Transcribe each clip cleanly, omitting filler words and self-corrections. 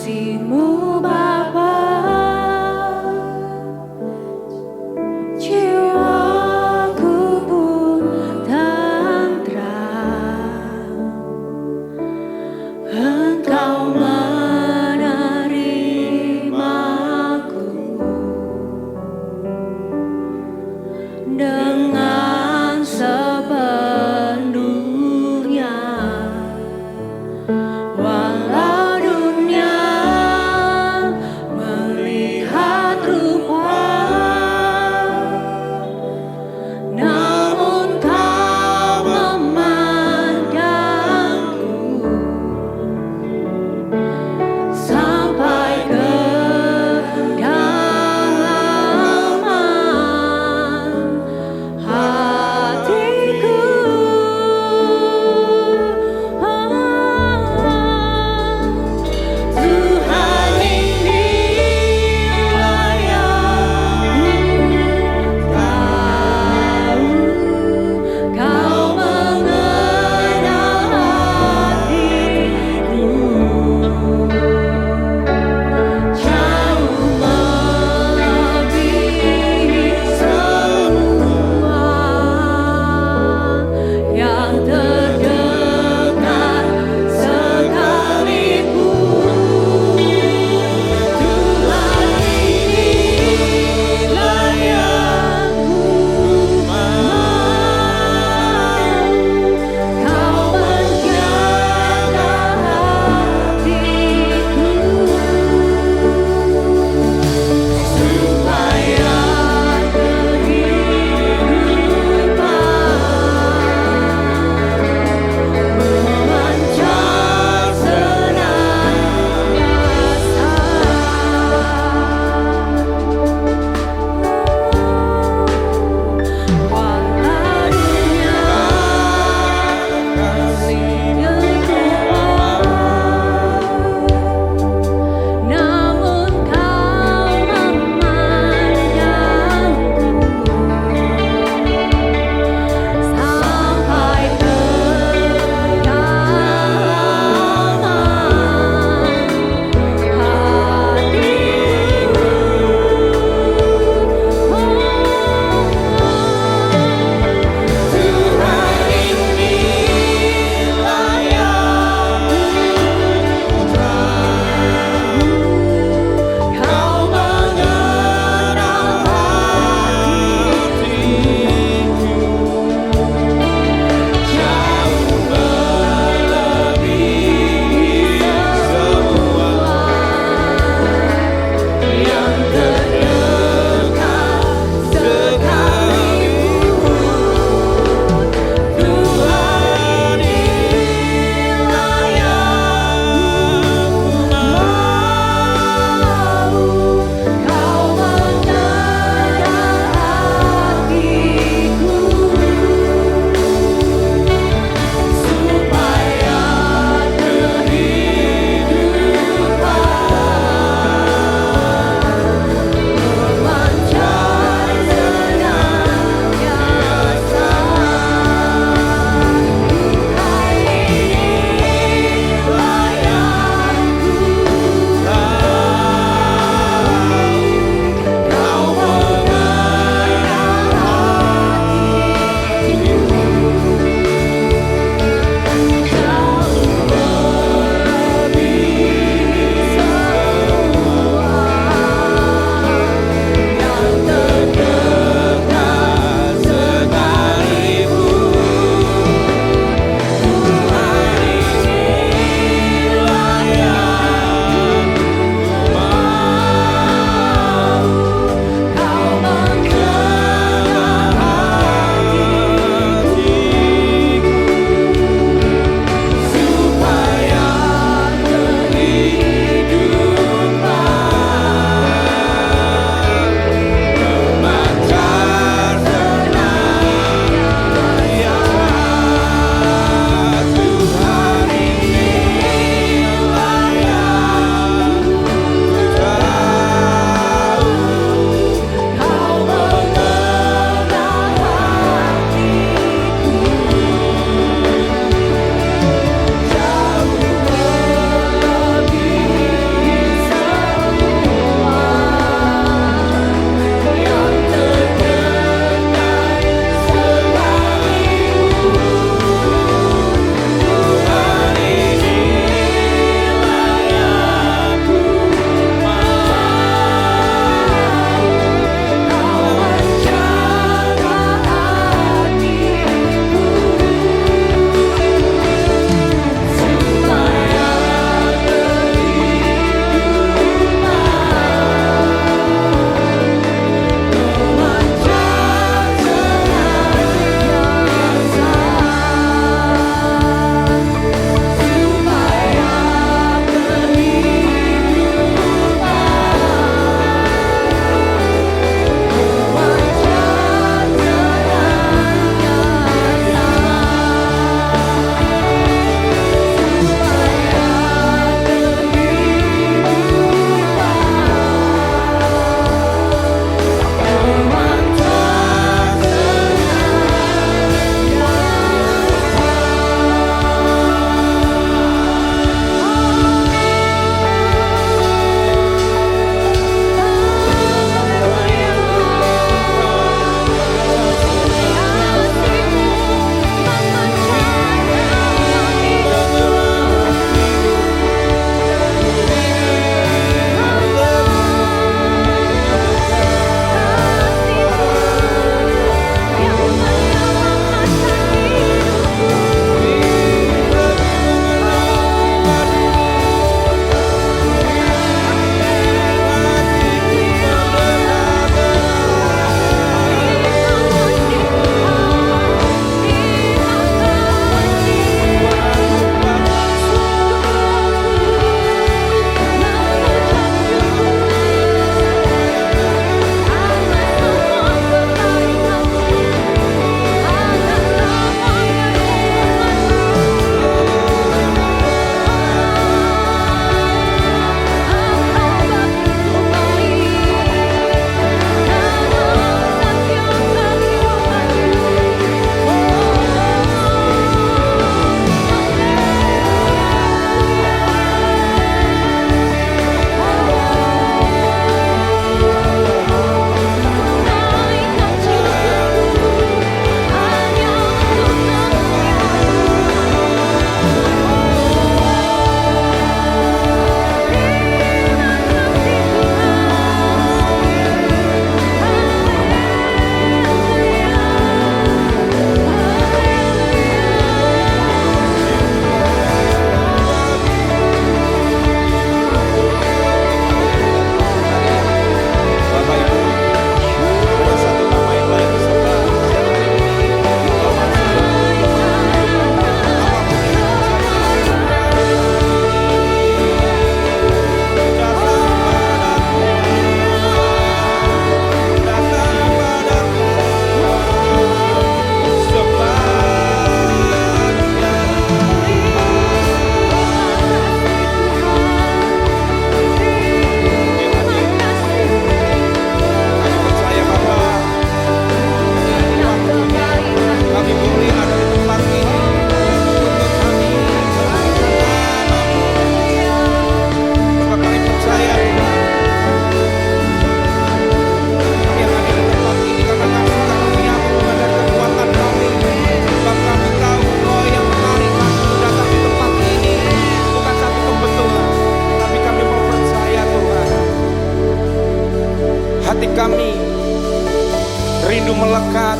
kasih-Mu Bapa. Jiwaku pun tentram, Engkau menerimaku dengan sepenuhnya. Walau dunia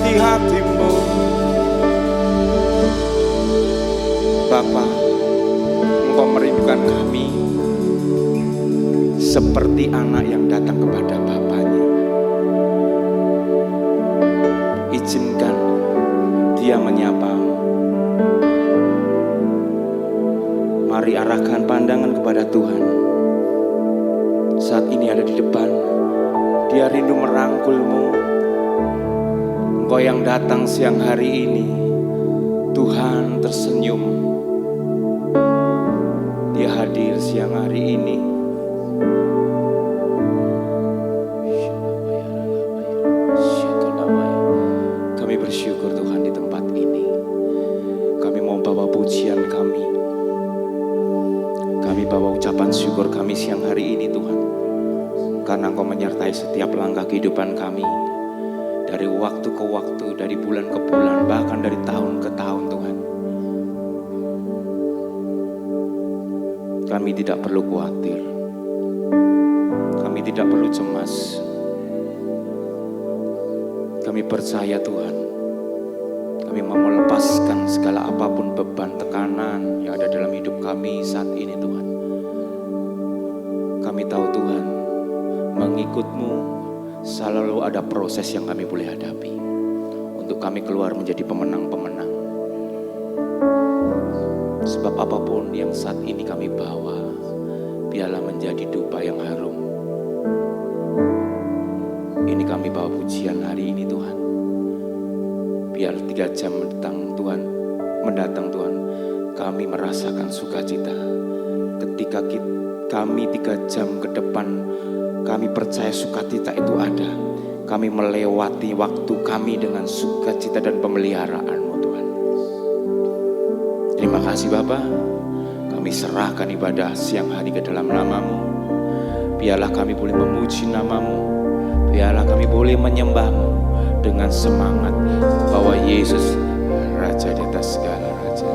isi hatimu. Bapa, Engkau merindukan kami seperti anak yang datang kepada bapaknya. Izinkan dia menyapamu. Mari arahkan pandangan kepada Tuhan. Saat ini ada di depan, dia rindu merangkulmu. Engkau yang datang siang hari ini, Tuhan tersenyum. Dia hadir siang hari ini. Kami bersyukur Tuhan di tempat ini. Kami mau bawa pujian kami. Kami bawa ucapan syukur kami siang hari ini Tuhan. Karena Engkau menyertai setiap langkah kehidupan kami. Dari waktu ke waktu, dari bulan ke bulan, bahkan dari tahun ke tahun Tuhan. Kami tidak perlu khawatir. Kami tidak perlu cemas. Kami percaya Tuhan. Kami mau melepaskan segala apapun beban tekanan yang ada dalam hidup kami saat ini Tuhan. Kami tahu Tuhan, mengikut-Mu selalu ada proses yang kami boleh hadapi untuk kami keluar menjadi pemenang-pemenang. Sebab apapun yang saat ini kami bawa, biarlah menjadi dupa yang harum. Ini kami bawa pujian hari ini Tuhan. Biar 3 jam mendatang Tuhan, kami merasakan sukacita. Ketika kami 3 jam ke depan, kami percaya sukacita itu ada. Kami melewati waktu kami dengan sukacita dan pemeliharaan-Mu Tuhan. Terima kasih Bapa. Kami serahkan ibadah siang hari ke dalam nama-Mu. Biarlah kami boleh memuji nama-Mu. Biarlah kami boleh menyembah-Mu dengan semangat bahwa Yesus Raja di atas segala raja.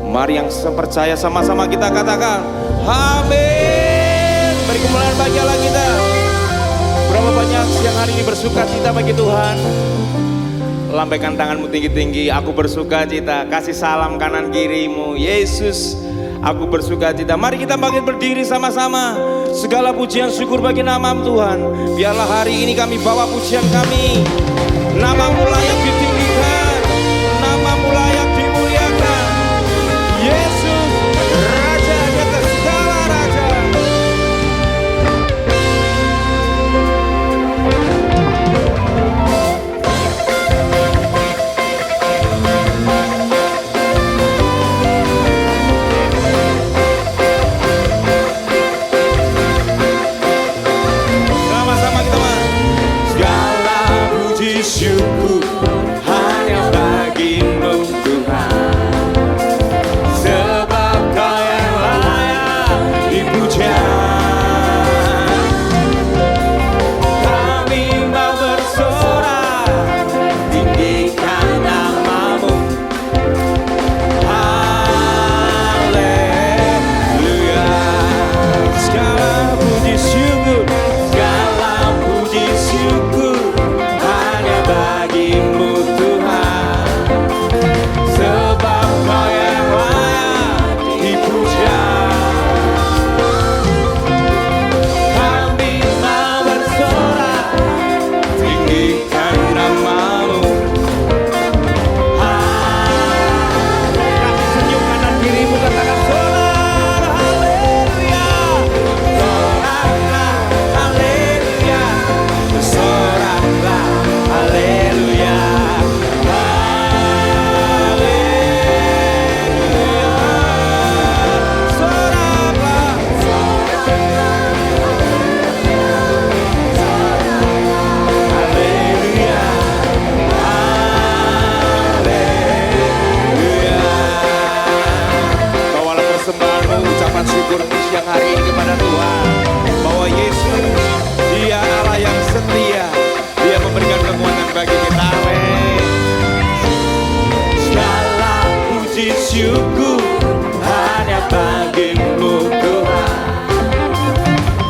Mari yang percaya sama-sama kita katakan amin. Beri kemuliaan bagi Allah kita. Berapa banyak siang hari ini bersuka cita bagi Tuhan? Lambaikan tanganmu tinggi-tinggi. Aku bersuka cita. Kasih salam kanan kirimu. Yesus, aku bersuka cita. Mari kita bangkit berdiri sama-sama. Segala pujian syukur bagi nama Tuhan. Biarlah hari ini kami bawa pujian kami. Nama-Mu layak ditinggikan. Nama-Mu layak dimuliakan. Yesus, Raja di atas segala raja. Sama-sama kita mah. Segala puji syukur hanya bagi-Mu Tuhan. Sebab Kau yang layak dipuja. Kami mau bersorak, tinggikan nama-Mu. Haleluya. Segala puji syukur hanya bagi-Mu Tuhan. Sebab Kau yang layak dipuja. Kami mau bersorak, tinggikan nama-Mu. Kasih senyum kanan kirimu, katakan sorak, haleluya. Soraklah, haleluya. Soraklah, haleluya. Bawalah persembahan ucapan syukur siang hari ini kepada Tuhan. Bahwa Yesus, Dia Allah yang setia. Dia memberikan kekuatan bagi kita. Amin. Segala puji syukur hanya bagi-Mu Tuhan.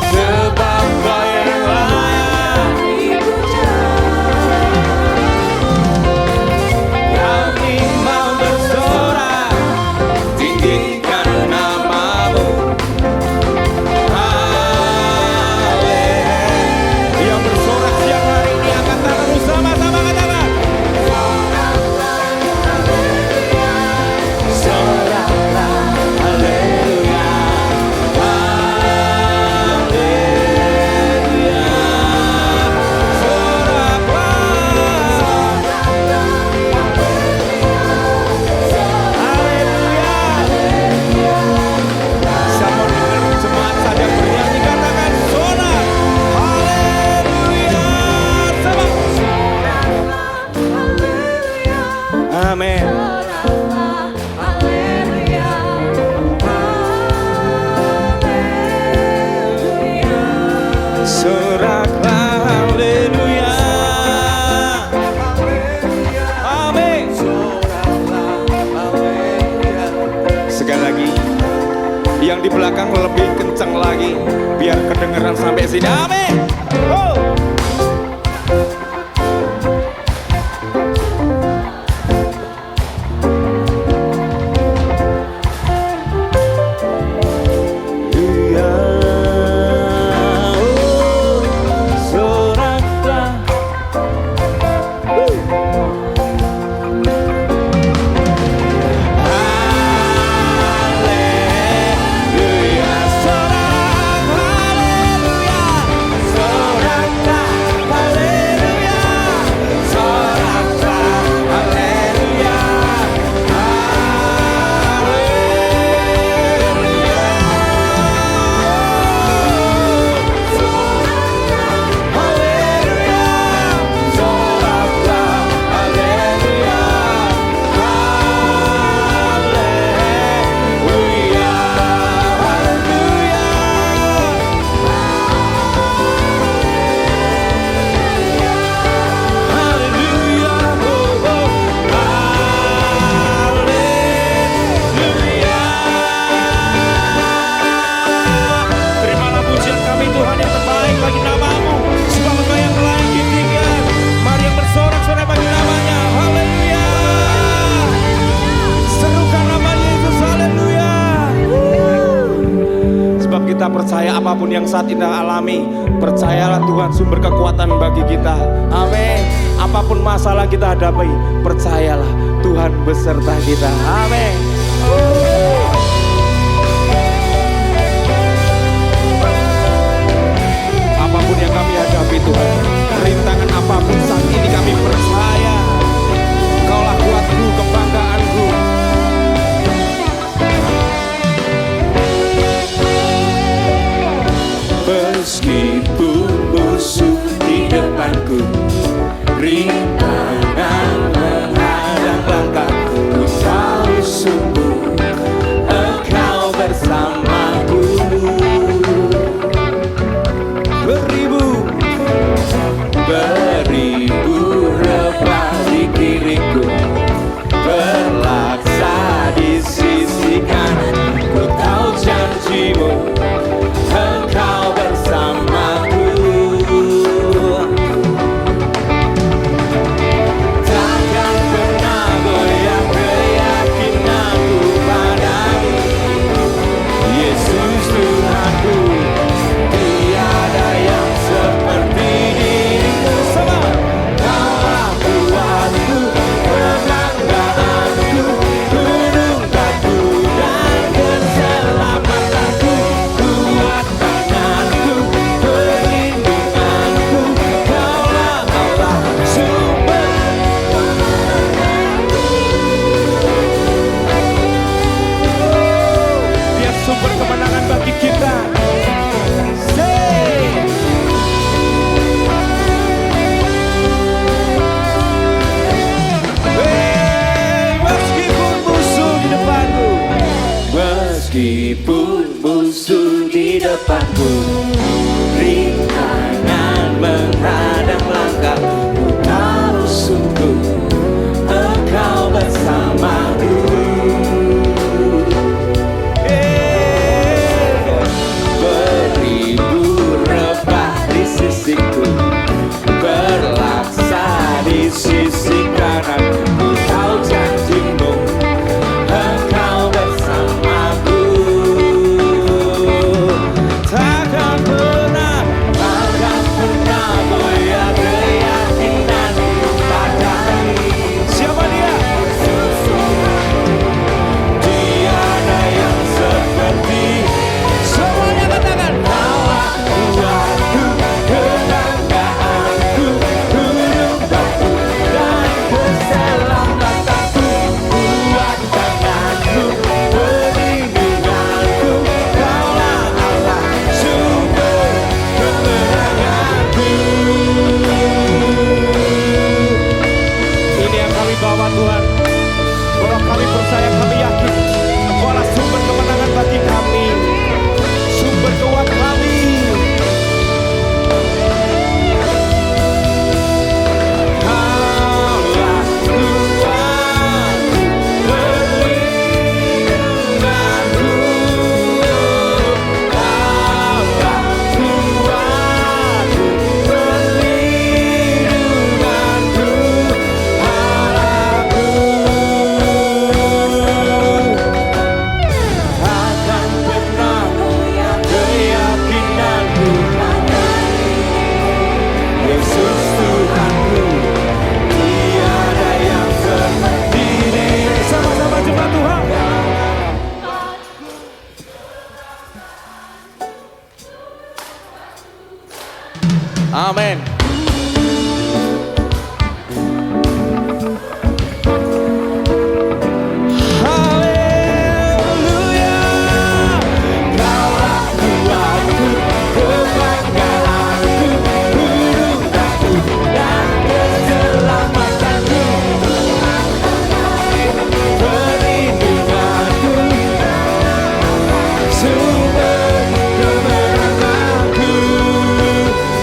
Sebab Kau yang layak dipuja. pegang lebih kencang lagi biar kedengeran sampai sini. Amin. Oh. Kita percaya apapun yang saat ini alami, percayalah Tuhan sumber kekuatan bagi kita. Amin. Apapun masalah kita hadapi, percayalah Tuhan beserta kita. Amin. Apapun yang kami hadapi Tuhan, rintangan apapun saat ini kami percaya Kaulah kuatku, kebanggaanku. Meskipun musuh di depanku, rintangan menghadang langkahku, ku tahu sungguh Engkau bersamaku. Beribu rebah di kiriku, berlaksa di sisi kanan, ku tahu janjimu Engkau bersamaku. Takkan pernah goyah keyakinanku padamu, Yesus Tuhanku. Tiada yang seperti dirimu, sama. Kaulah kuatku, kebanggaanku, gunung batu dan keselamatanku, kuat tanganku, perlindunganku. Kaulah Allah sumber Dia sumber kemenangan bagi kita. meskipun musuh di depanku, meskipun musuh di depanku, rintangan menghadang langkahku, ku tahu sungguh Engkau bersamaku. Beribu rebah di sisiku, berlaksa di sisi kanan, ku tahu janjimu Engkau bersamaku. Takkan pernah Amin. Haleluya. Kaulah Tuhanku, kebanggaanku, burungku dan keselamatanku, perlindunganku, sumber kemenanganku,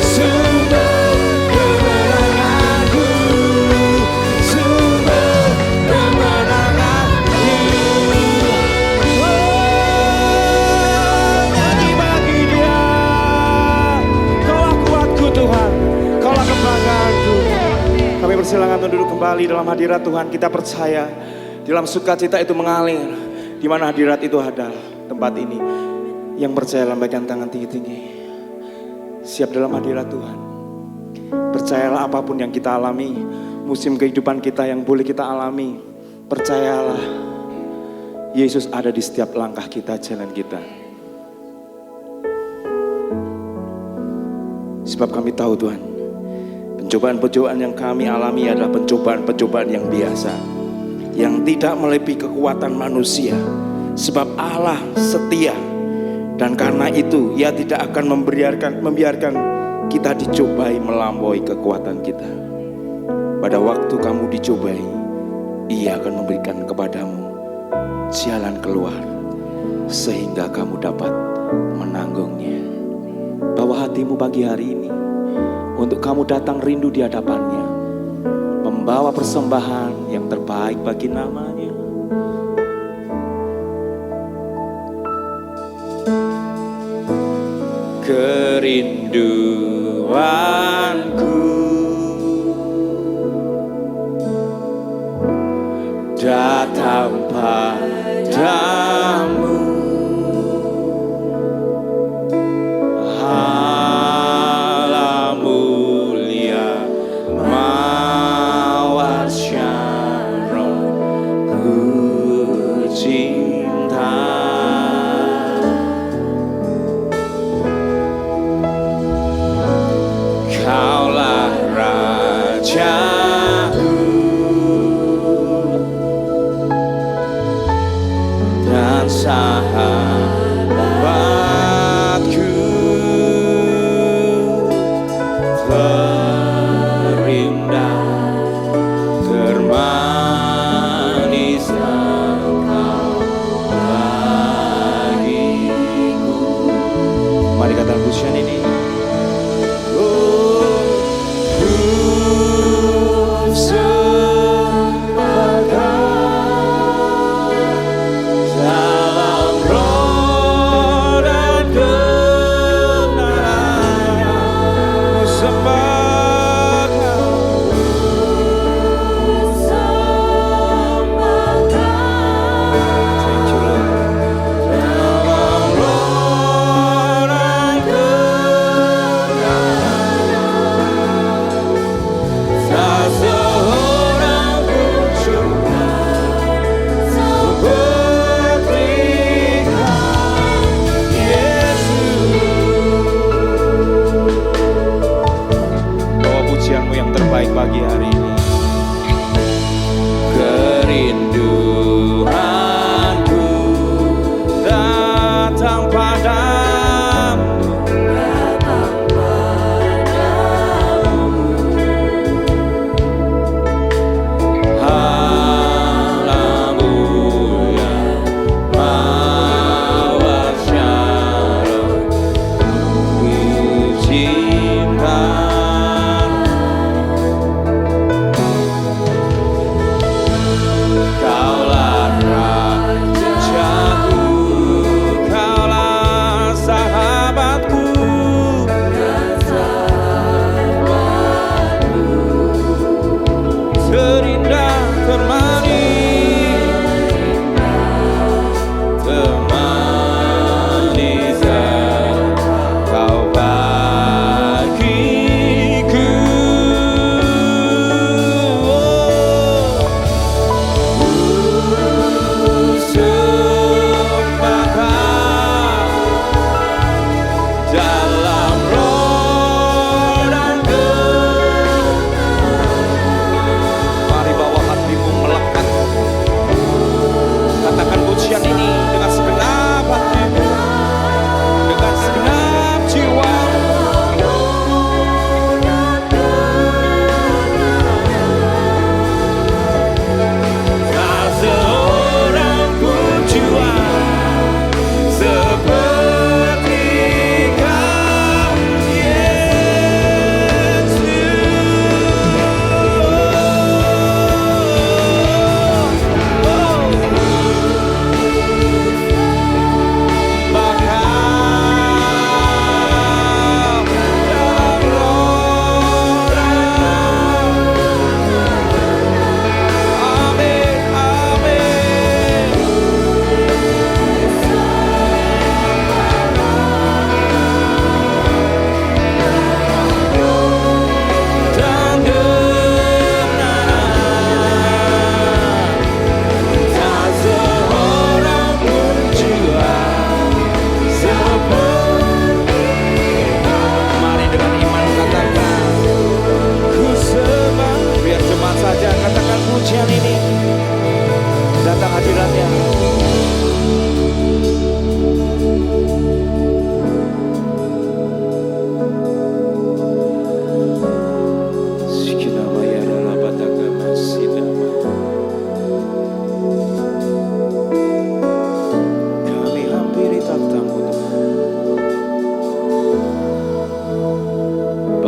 sumber kemenanganku, sumber kemenanganku. Nyanyi bagi Dia. Kaulah kuatku Tuhan, Kaulah kebanggaanku. Kami persilakan untuk duduk kembali dalam hadirat Tuhan. Kita percaya dalam sukacita itu mengalir, di mana hadirat itu ada. Tempat ini yang percaya lambaikan tangan tinggi-tinggi, siap dalam hadirat Tuhan. Percayalah apapun yang kita alami, musim kehidupan kita yang boleh kita alami, percayalah Yesus ada di setiap langkah kita, jalan kita. Sebab kami tahu Tuhan, pencobaan-pencobaan yang kami alami adalah pencobaan-pencobaan yang biasa, yang tidak melebihi kekuatan manusia. Sebab Allah setia, dan karena itu Ia tidak akan membiarkan kita dicobai melampaui kekuatan kita. Pada waktu kamu dicobai, Ia akan memberikan kepadamu jalan keluar, sehingga kamu dapat menanggungnya. Bawa hatimu pagi hari ini untuk kamu datang rindu di hadapannya, membawa persembahan yang terbaik bagi namanya. Kerinduanku datang padamu, Allah mulia mawar Syaron, ku cinta. Kaulah Rajaku dan sahabatku, terindah termanis Engkau bagiku. Mari kata pujian ini.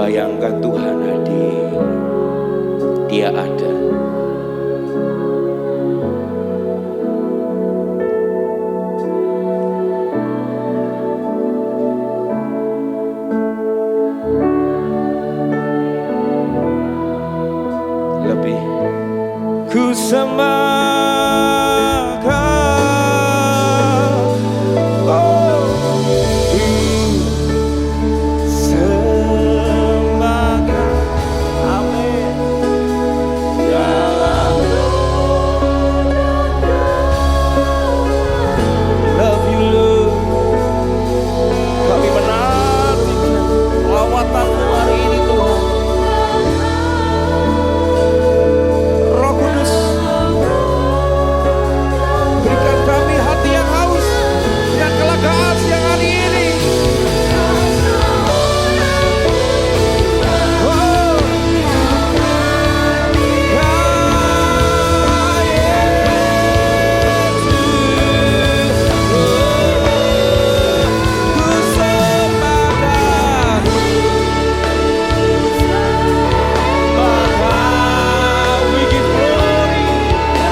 bayangkan Tuhan hadir, Dia ada. Lebih ku sembah Kau, oh, ku sembah Kau, amin. Dalam love you Lord, kami menantikan lawatan-Mu hari ini Tuhan. Roh Kudus, berikan kami hati yang haus dan kelegaan siang hari ini. Oh, ya Yesus, ku sembah Kau, we give glory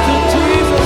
to Jesus.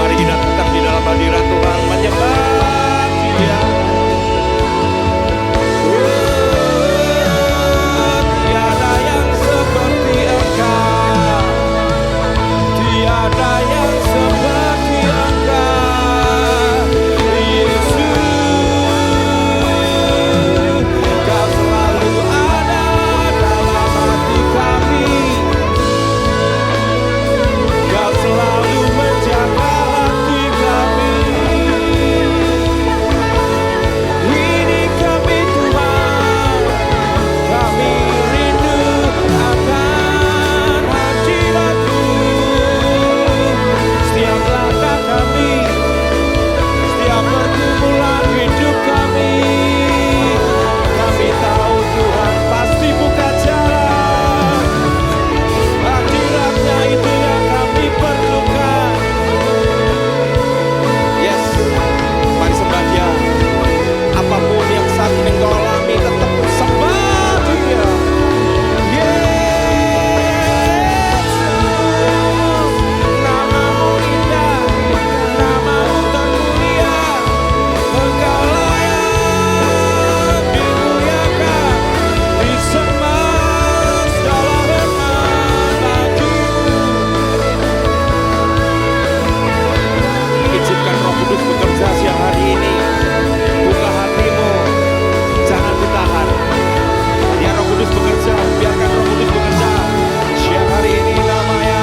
Mari kita datang di dalam hadirat Tuhan menyembah Dia. Tiada yang seperti Engkau, tiada yang seperti Engkau, Yesus. Kau selalu ada dalam hati kami, Kau selalu menjaga hati kami. Ini kami Tuhan, kami rindu akan hadirat-Mu. Setiap langkah kami, setiap pergumulan hidup kami tahu Tuhan pasti buka jalan. Hadirat-Nya itu yang kami perlukan. Yes, mari sembah Dia. Apapun yang saat ini Engkau alami, tetap sembah Dia. Yesus, nama-Mu indah, nama-Mu termulia. Engkau layak dimuliakan, disembah segala hormat bagi-Mu. Izinkan Roh Kudus bekerja siang hari ini. Buka hatimu, jangan ditahan. Biar Roh Kudus bekerja, biarkan Roh Kudus bekerja. Siang hari ini namanya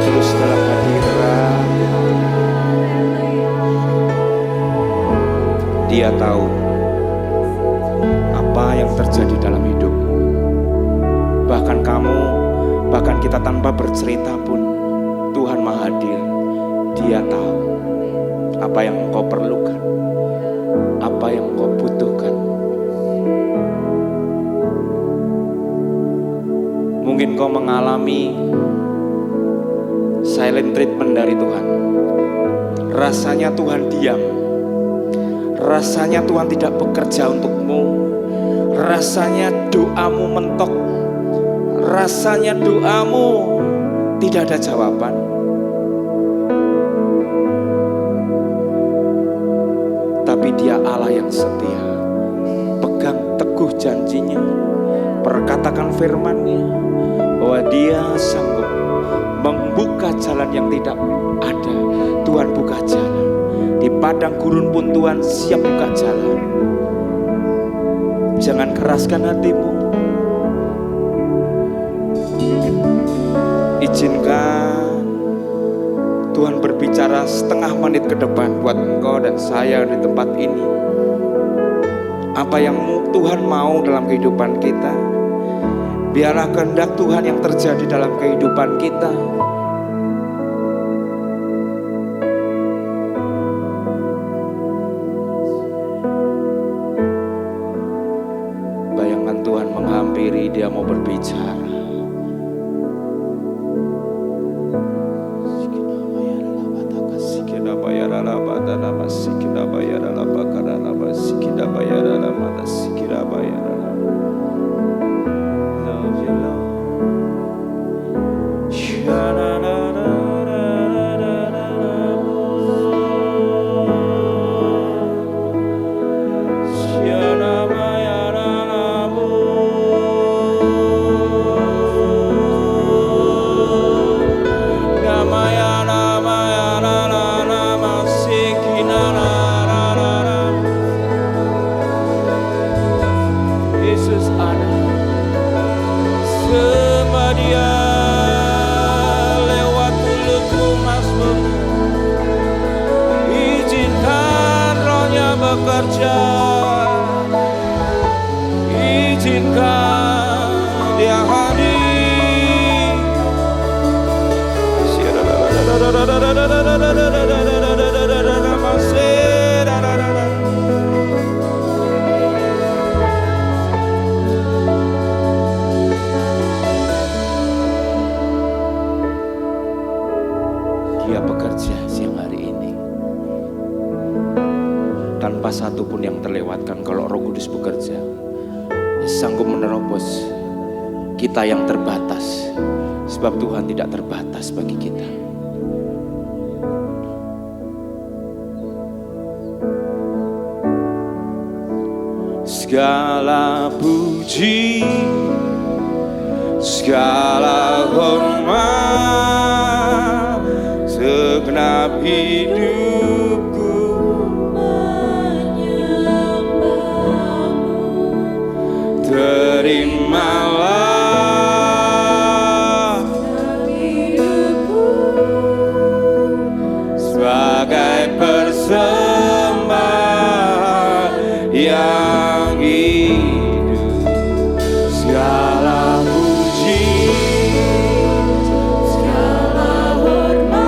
terus dalam hadirat. Dia tahu apa yang terjadi dalam hidupmu. Bahkan kamu, bahkan kita tanpa bercerita pun, Tuhan Maha hadir. Dia Dia tahu apa yang engkau perlukan, apa yang engkau butuhkan. Mungkin kau mengalami silent treatment dari Tuhan. Rasanya Tuhan diam. Rasanya Tuhan tidak bekerja untukmu. Rasanya doamu mentok. Rasanya doamu tidak ada jawaban. Tapi Dia Allah yang setia. Pegang teguh janjinya. Perkatakan firman-Nya bahwa Dia sanggup membuka jalan yang tidak ada. Tuhan buka jalan. Di padang gurun pun Tuhan siap buka jalan. Jangan keraskan hatimu. Izinkan Tuhan berbicara setengah menit ke depan buat engkau dan saya di tempat ini. Apa yang Tuhan mau dalam kehidupan kita, biarlah kehendak Tuhan yang terjadi dalam kehidupan kita. Bayangkan Tuhan menghampiri, Dia mau berbicara. Izinkan Dia hadir. Dia bekerja siang hari ini tanpa satu pun yang terlewatkan. Kalau Roh Kudus bekerja, Dia sanggup menerobos kita yang terbatas, sebab Tuhan tidak terbatas bagi kita. Segala puji, segala hormat, segenap hidupku terimalah sebagai persembahan yang hidup. Segala puji, segala hormat,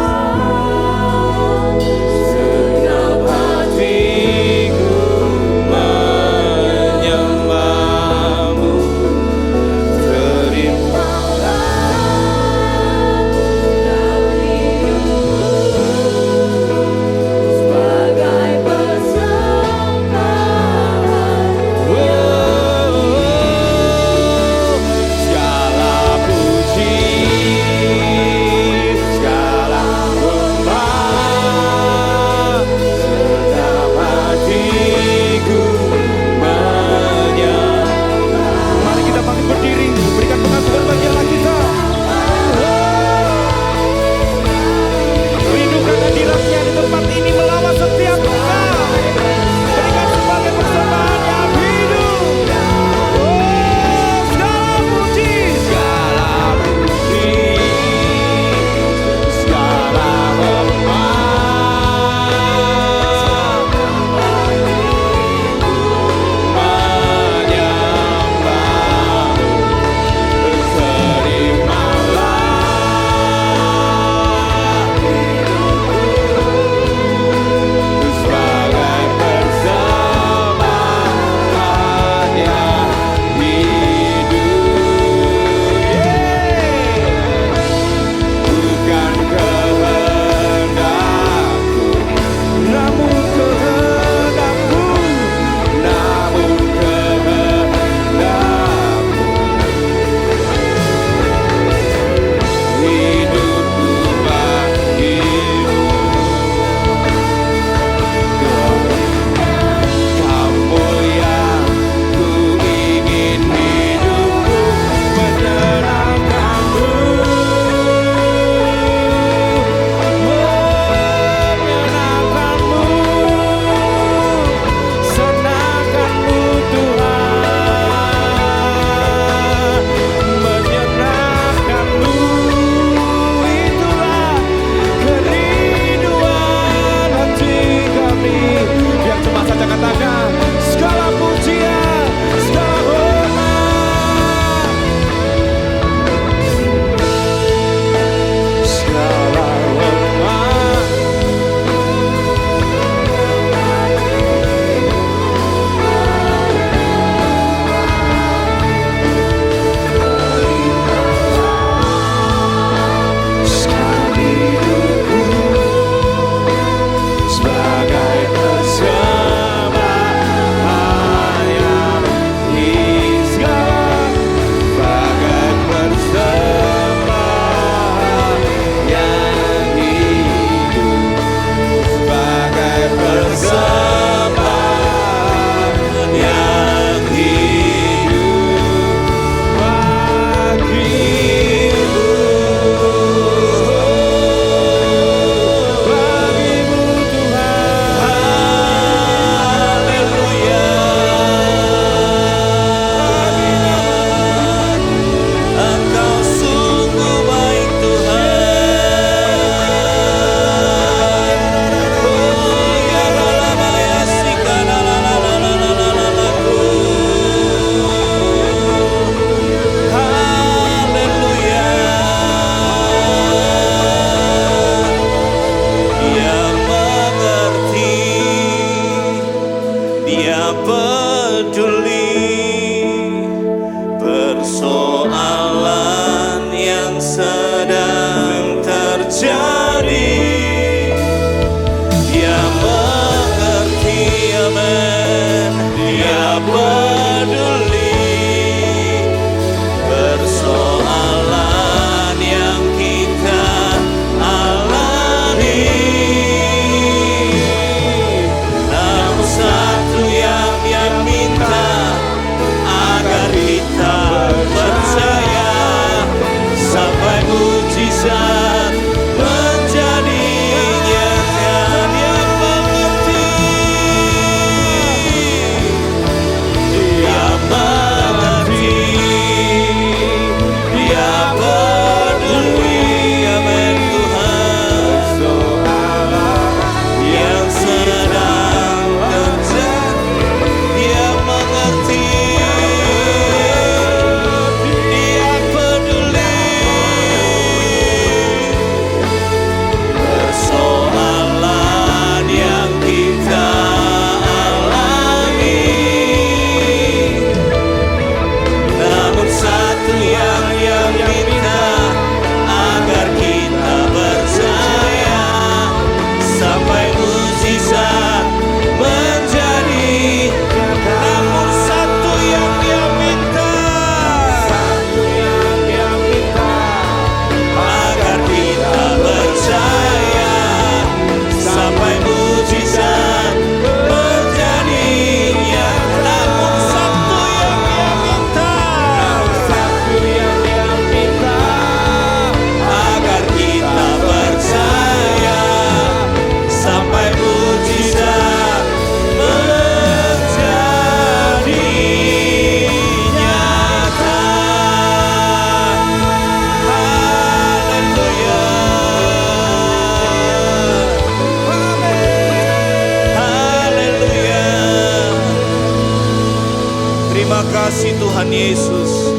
kasih Tuhan Yesus.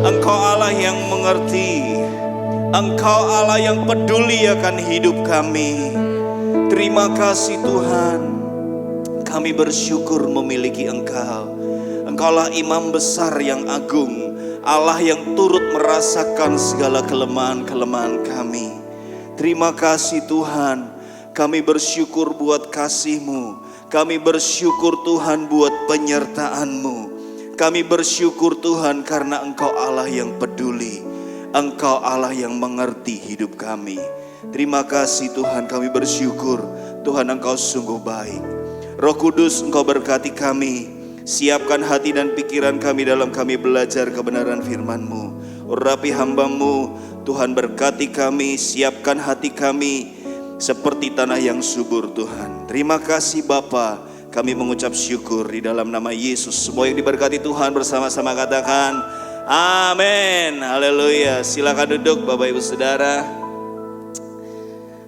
Engkau Allah yang mengerti. Engkau Allah yang peduli akan hidup kami. Terima kasih Tuhan. Kami bersyukur memiliki Engkau. Engkaulah imam besar yang agung, Allah yang turut merasakan segala kelemahan-kelemahan kami. Terima kasih Tuhan. Kami bersyukur buat kasih-Mu. Kami bersyukur Tuhan buat penyertaan-Mu. Kami bersyukur Tuhan karena Engkau Allah yang peduli. Engkau Allah yang mengerti hidup kami. Terima kasih Tuhan, kami bersyukur. Tuhan, Engkau sungguh baik. Roh Kudus, Engkau berkati kami. Siapkan hati dan pikiran kami dalam kami belajar kebenaran firman-Mu. Urapi hamba-Mu, Tuhan berkati kami, siapkan hati kami seperti tanah yang subur Tuhan. Terima kasih Bapa, kami mengucap syukur di dalam nama Yesus. Semua yang diberkati Tuhan bersama-sama katakan amin. Haleluya. Silakan duduk Bapak Ibu Saudara.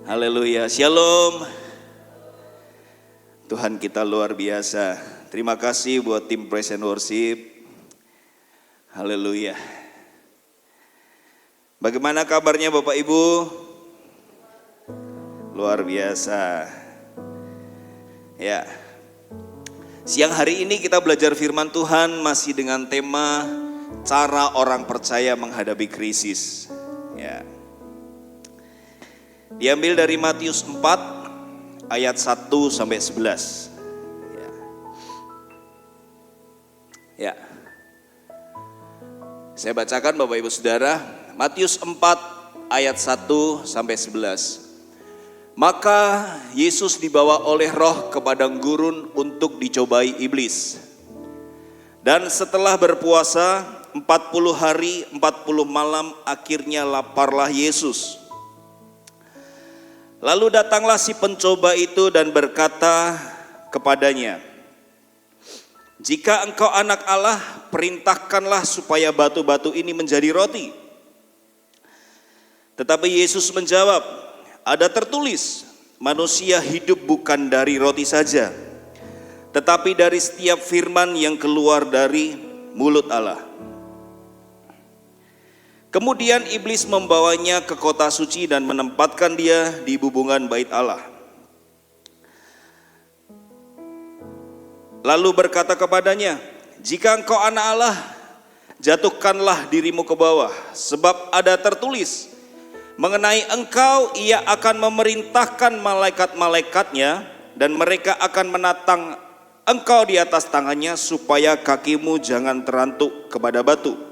Haleluya. Shalom. Tuhan kita luar biasa. Terima kasih buat tim Praise and Worship. Haleluya. Bagaimana kabarnya Bapak Ibu? Luar biasa. Ya. Siang hari ini kita belajar firman Tuhan masih dengan tema cara orang percaya menghadapi krisis. Ya. Diambil dari Matius 4 ayat 1 sampai 11. Ya. Saya bacakan Bapak Ibu Saudara, Matius 4 ayat 1 sampai 11. Maka Yesus dibawa oleh Roh ke padang gurun untuk dicobai iblis. Dan setelah berpuasa 40 hari 40 malam akhirnya laparlah Yesus. Lalu datanglah si pencoba itu dan berkata kepadanya, "Jika engkau anak Allah, perintahkanlah supaya batu-batu ini menjadi roti." Tetapi Yesus menjawab, "Ada tertulis, manusia hidup bukan dari roti saja, tetapi dari setiap firman yang keluar dari mulut Allah." Kemudian iblis membawanya ke kota suci dan menempatkan dia di bubungan bait Allah. Lalu berkata kepadanya, "Jika engkau anak Allah, jatuhkanlah dirimu ke bawah, sebab ada tertulis, mengenai engkau ia akan memerintahkan malaikat-malaikatnya, dan mereka akan menatang engkau di atas tangannya, supaya kakimu jangan terantuk kepada batu."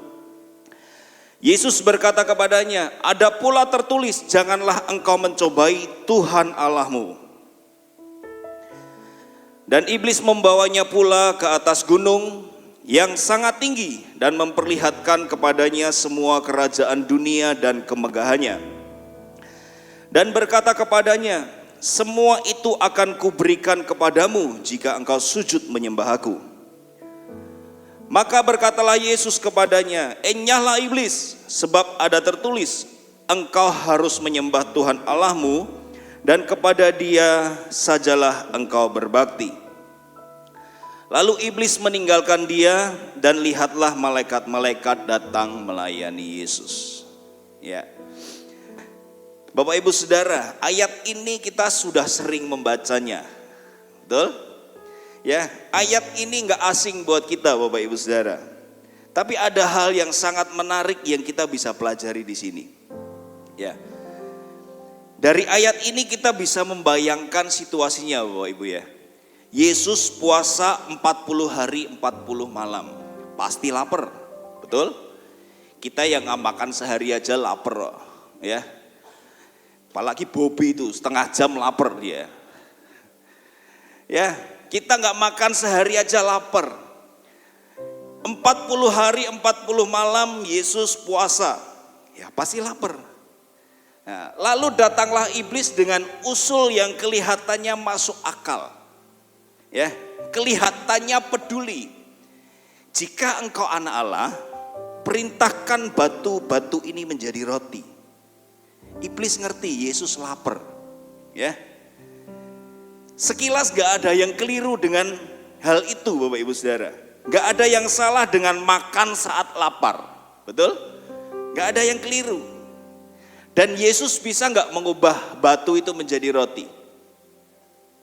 Yesus berkata kepadanya, "Ada pula tertulis, janganlah engkau mencobai Tuhan Allahmu." Dan iblis membawanya pula ke atas gunung yang sangat tinggi dan memperlihatkan kepadanya semua kerajaan dunia dan kemegahannya. Dan berkata kepadanya, "Semua itu akan kuberikan kepadamu jika engkau sujud menyembah aku." Maka berkatalah Yesus kepadanya, "Enyahlah iblis, sebab ada tertulis, engkau harus menyembah Tuhan Allahmu, dan kepada Dia sajalah engkau berbakti." Lalu iblis meninggalkan dia, dan lihatlah malaikat-malaikat datang melayani Yesus. Ya. Bapak Ibu Saudara, ayat ini kita sudah sering membacanya. Betul? Ya, ayat ini nggak asing buat kita Bapak Ibu Saudara. Tapi ada hal yang sangat menarik yang kita bisa pelajari di sini. Ya. Dari ayat ini kita bisa membayangkan situasinya Bapak Ibu ya. Yesus puasa 40 hari 40 malam. Pasti lapar. Betul? Kita yang nggak makan sehari aja lapar ya. Apalagi Bobby itu setengah jam lapar dia. Ya, kita nggak makan sehari aja lapar. 40 hari 40 malam Yesus puasa. Ya pasti lapar. Nah, lalu datanglah iblis dengan usul yang kelihatannya masuk akal. Ya, kelihatannya peduli. "Jika engkau anak Allah, perintahkan batu-batu ini menjadi roti." Iblis ngerti Yesus lapar. Ya. Sekilas gak ada yang keliru dengan hal itu Bapak Ibu Saudara. Gak ada yang salah dengan makan saat lapar, betul? Gak ada yang keliru. Dan Yesus bisa gak mengubah batu itu menjadi roti?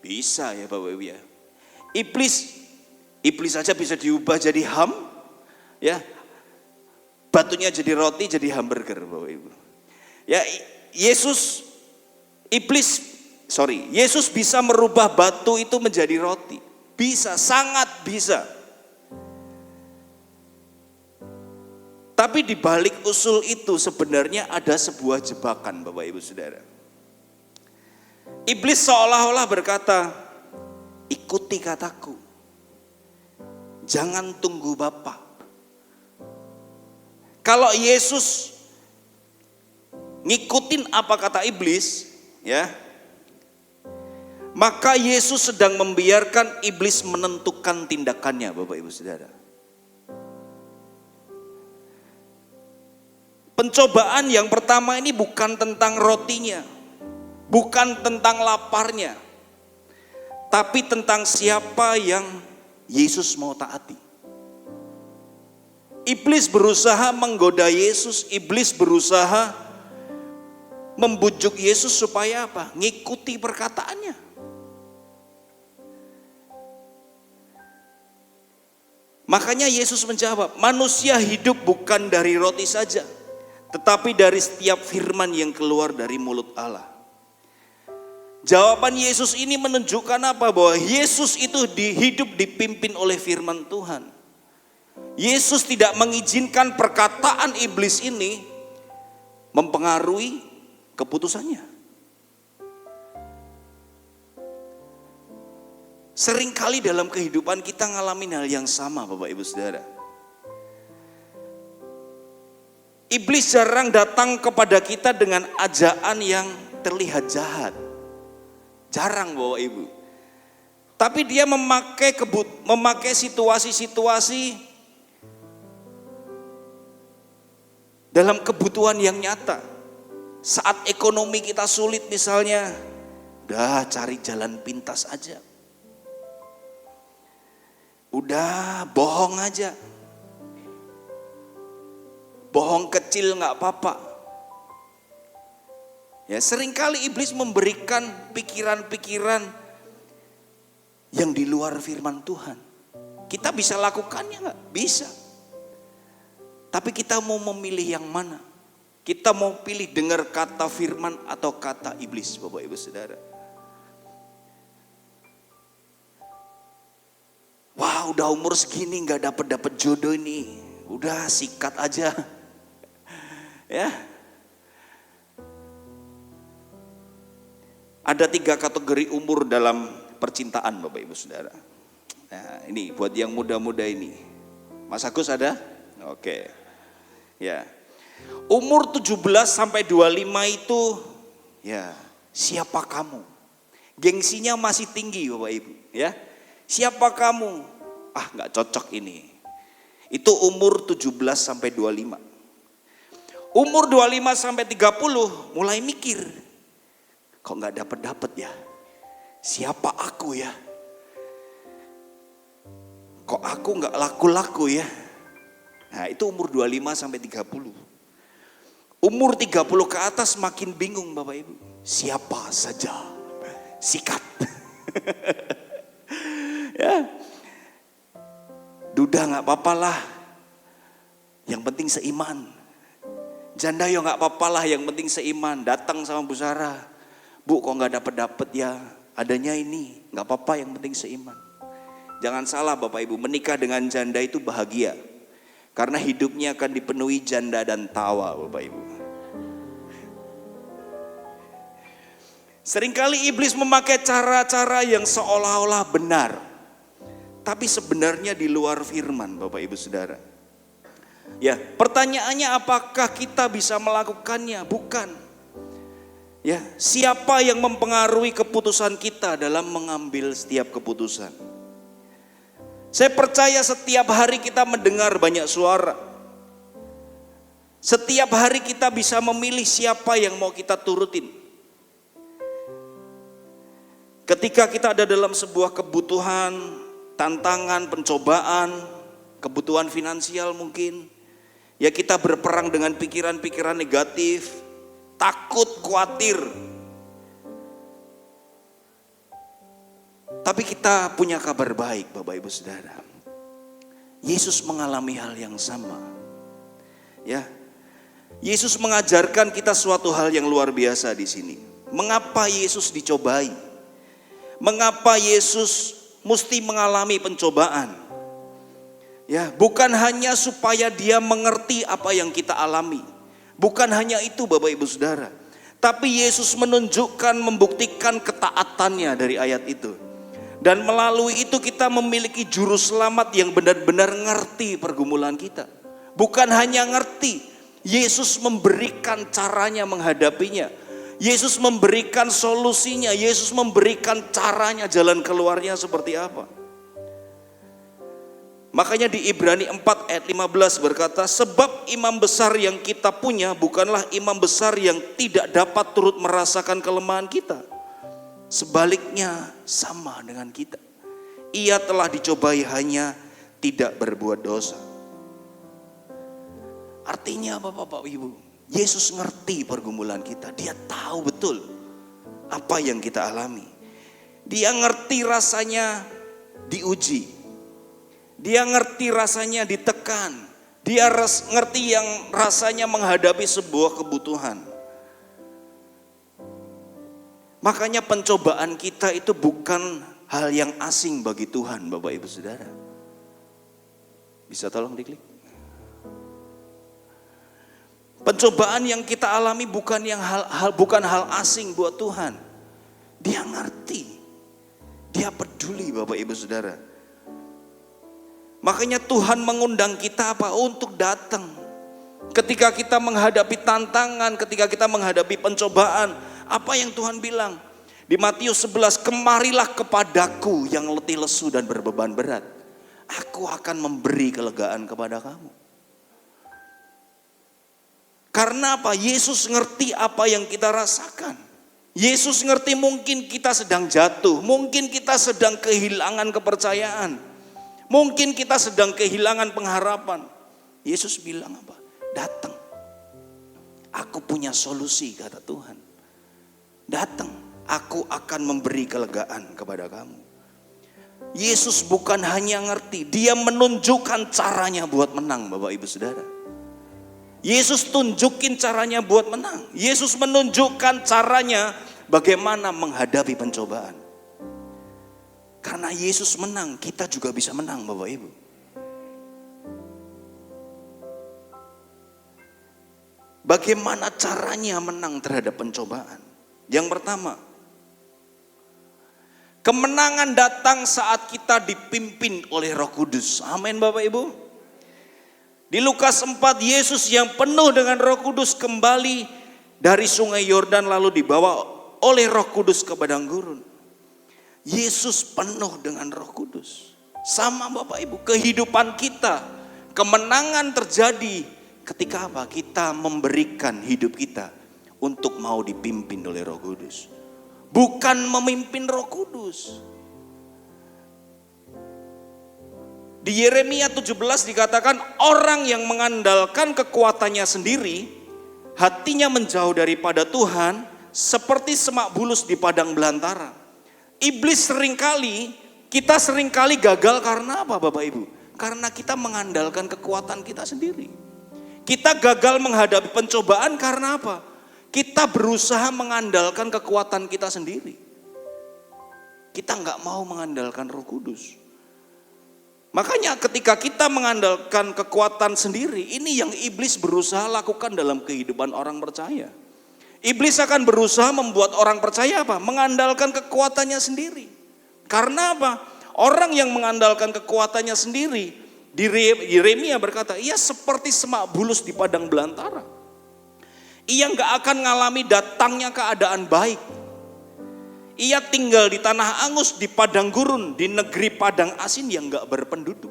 Bisa ya Bapak Ibu ya. Iblis saja bisa diubah jadi ham, ya. Batunya jadi roti, jadi hamburger Bapak Ibu. Ya, Yesus bisa merubah batu itu menjadi roti. Bisa, sangat bisa. Tapi di balik usul itu sebenarnya ada sebuah jebakan Bapak Ibu Saudara. Iblis seolah-olah berkata, ikuti kataku. Jangan tunggu Bapa. Kalau Yesus ngikutin apa kata iblis, ya, maka Yesus sedang membiarkan iblis menentukan tindakannya, Bapak Ibu Saudara. Pencobaan yang pertama ini bukan tentang rotinya, bukan tentang laparnya, tapi tentang siapa yang Yesus mau taati. Iblis berusaha menggoda Yesus, iblis berusaha membujuk Yesus supaya apa? Ngikuti perkataannya. Makanya Yesus menjawab, manusia hidup bukan dari roti saja, tetapi dari setiap firman yang keluar dari mulut Allah. Jawaban Yesus ini menunjukkan apa? Bahwa Yesus itu hidup dipimpin oleh firman Tuhan. Yesus tidak mengizinkan perkataan iblis ini mempengaruhi keputusannya. Seringkali dalam kehidupan kita ngalamin hal yang sama Bapak Ibu Saudara. Iblis jarang datang kepada kita dengan ajaan yang terlihat jahat. Jarang Bapak Ibu. Tapi dia memakai situasi-situasi dalam kebutuhan yang nyata. Saat ekonomi kita sulit misalnya, udah cari jalan pintas aja. Udah bohong aja. Bohong kecil gak apa-apa. Ya, seringkali iblis memberikan pikiran-pikiran yang di luar firman Tuhan. Kita bisa lakukannya gak? Bisa. Tapi kita mau memilih yang mana? Kita mau pilih dengar kata firman atau kata iblis, Bapak Ibu Saudara. Wah, udah umur segini gak dapet jodoh ini. Udah sikat aja. Ya. Ada 3 kategori umur dalam percintaan Bapak Ibu Saudara. Nah, ini buat yang muda-muda ini. Mas Agus ada? Oke. Ya. Umur 17 sampai 25 itu ya, siapa kamu? Gengsinya masih tinggi Bapak Ibu, ya. Siapa kamu? Ah, enggak cocok ini. Itu umur 17 sampai 25. Umur 25 sampai 30 mulai mikir. Kok enggak dapet ya? Siapa aku ya? Kok aku enggak laku-laku ya? Nah, itu umur 25 sampai 30. Umur 30 ke atas makin bingung Bapak Ibu. Siapa saja sikat. Ya. Duda gak apa-apa lah. Yang penting seiman. Janda yo gak apa-apa lah, yang penting seiman. Datang sama Bu Sarah. Bu, kok gak dapet ya? Adanya ini, gak apa-apa, yang penting seiman. Jangan salah Bapak Ibu, menikah dengan janda itu bahagia. Karena hidupnya akan dipenuhi janda dan tawa Bapak Ibu. Seringkali iblis memakai cara-cara yang seolah-olah benar. Tapi sebenarnya di luar firman Bapak Ibu Saudara. Ya, pertanyaannya apakah kita bisa melakukannya? Bukan. Ya, siapa yang mempengaruhi keputusan kita dalam mengambil setiap keputusan? Saya percaya setiap hari kita mendengar banyak suara. Setiap hari kita bisa memilih siapa yang mau kita turutin. Ketika kita ada dalam sebuah kebutuhan, tantangan, pencobaan, kebutuhan finansial mungkin. Ya kita berperang dengan pikiran-pikiran negatif, takut, khawatir. Tapi kita punya kabar baik Bapak Ibu Saudara. Yesus mengalami hal yang sama. Ya. Yesus mengajarkan kita suatu hal yang luar biasa di sini. Mengapa Yesus dicobai? Mengapa Yesus mesti mengalami pencobaan? Ya, bukan hanya supaya dia mengerti apa yang kita alami. Bukan hanya itu Bapak Ibu Saudara. Tapi Yesus menunjukkan, membuktikan ketaatannya dari ayat itu. Dan melalui itu kita memiliki juru selamat yang benar-benar ngerti pergumulan kita. Bukan hanya ngerti, Yesus memberikan caranya menghadapinya. Yesus memberikan solusinya, Yesus memberikan caranya, jalan keluarnya seperti apa. Makanya di Ibrani 4 ayat 15 berkata, sebab imam besar yang kita punya bukanlah imam besar yang tidak dapat turut merasakan kelemahan kita. Sebaliknya sama dengan kita. Ia telah dicobai hanya tidak berbuat dosa. Artinya apa Bapak Ibu? Yesus ngerti pergumulan kita. Dia tahu betul apa yang kita alami. Dia ngerti rasanya diuji. Dia ngerti rasanya ditekan. Dia ngerti yang rasanya menghadapi sebuah kebutuhan. Makanya pencobaan kita itu bukan hal yang asing bagi Tuhan Bapak Ibu Saudara. Bisa tolong diklik. Pencobaan yang kita alami bukan hal asing buat Tuhan. Dia ngerti. Dia peduli Bapak Ibu Saudara. Makanya Tuhan mengundang kita apa? Untuk datang. Ketika kita menghadapi tantangan, ketika kita menghadapi pencobaan, apa yang Tuhan bilang? Di Matius 11, kemarilah kepadaku yang letih lesu dan berbeban berat. Aku akan memberi kelegaan kepada kamu. Karena apa? Yesus ngerti apa yang kita rasakan. Yesus ngerti mungkin kita sedang jatuh. Mungkin kita sedang kehilangan kepercayaan. Mungkin kita sedang kehilangan pengharapan. Yesus bilang apa? Datang. Aku punya solusi kata Tuhan. Datang, aku akan memberi kelegaan kepada kamu. Yesus bukan hanya ngerti, dia menunjukkan caranya buat menang Bapak Ibu Saudara. Yesus tunjukin caranya buat menang. Yesus menunjukkan caranya bagaimana menghadapi pencobaan. Karena Yesus menang, kita juga bisa menang Bapak Ibu. Bagaimana caranya menang terhadap pencobaan? Yang pertama, kemenangan datang saat kita dipimpin oleh Roh Kudus. Amin Bapak Ibu. Di Lukas 4, Yesus yang penuh dengan Roh Kudus kembali dari sungai Yordan lalu dibawa oleh Roh Kudus ke padang gurun. Yesus penuh dengan Roh Kudus. Sama Bapak Ibu, kehidupan kita, kemenangan terjadi ketika apa? Kita memberikan hidup kita untuk mau dipimpin oleh Roh Kudus. Bukan memimpin Roh Kudus. Di Yeremia 17 dikatakan orang yang mengandalkan kekuatannya sendiri, hatinya menjauh daripada Tuhan seperti semak bulus di padang belantara. Iblis kita seringkali gagal karena apa Bapak Ibu? Karena kita mengandalkan kekuatan kita sendiri. Kita gagal menghadapi pencobaan karena apa? Kita berusaha mengandalkan kekuatan kita sendiri. Kita nggak mau mengandalkan Roh Kudus. Makanya ketika kita mengandalkan kekuatan sendiri, ini yang iblis berusaha lakukan dalam kehidupan orang percaya. Iblis akan berusaha membuat orang percaya apa? Mengandalkan kekuatannya sendiri. Karena apa? Orang yang mengandalkan kekuatannya sendiri, di Yeremia berkata, ia seperti semak bulus di padang belantara. Ia gak akan ngalami datangnya keadaan baik. Ia tinggal di tanah angus, di padang gurun, di negeri padang asin yang gak berpenduduk.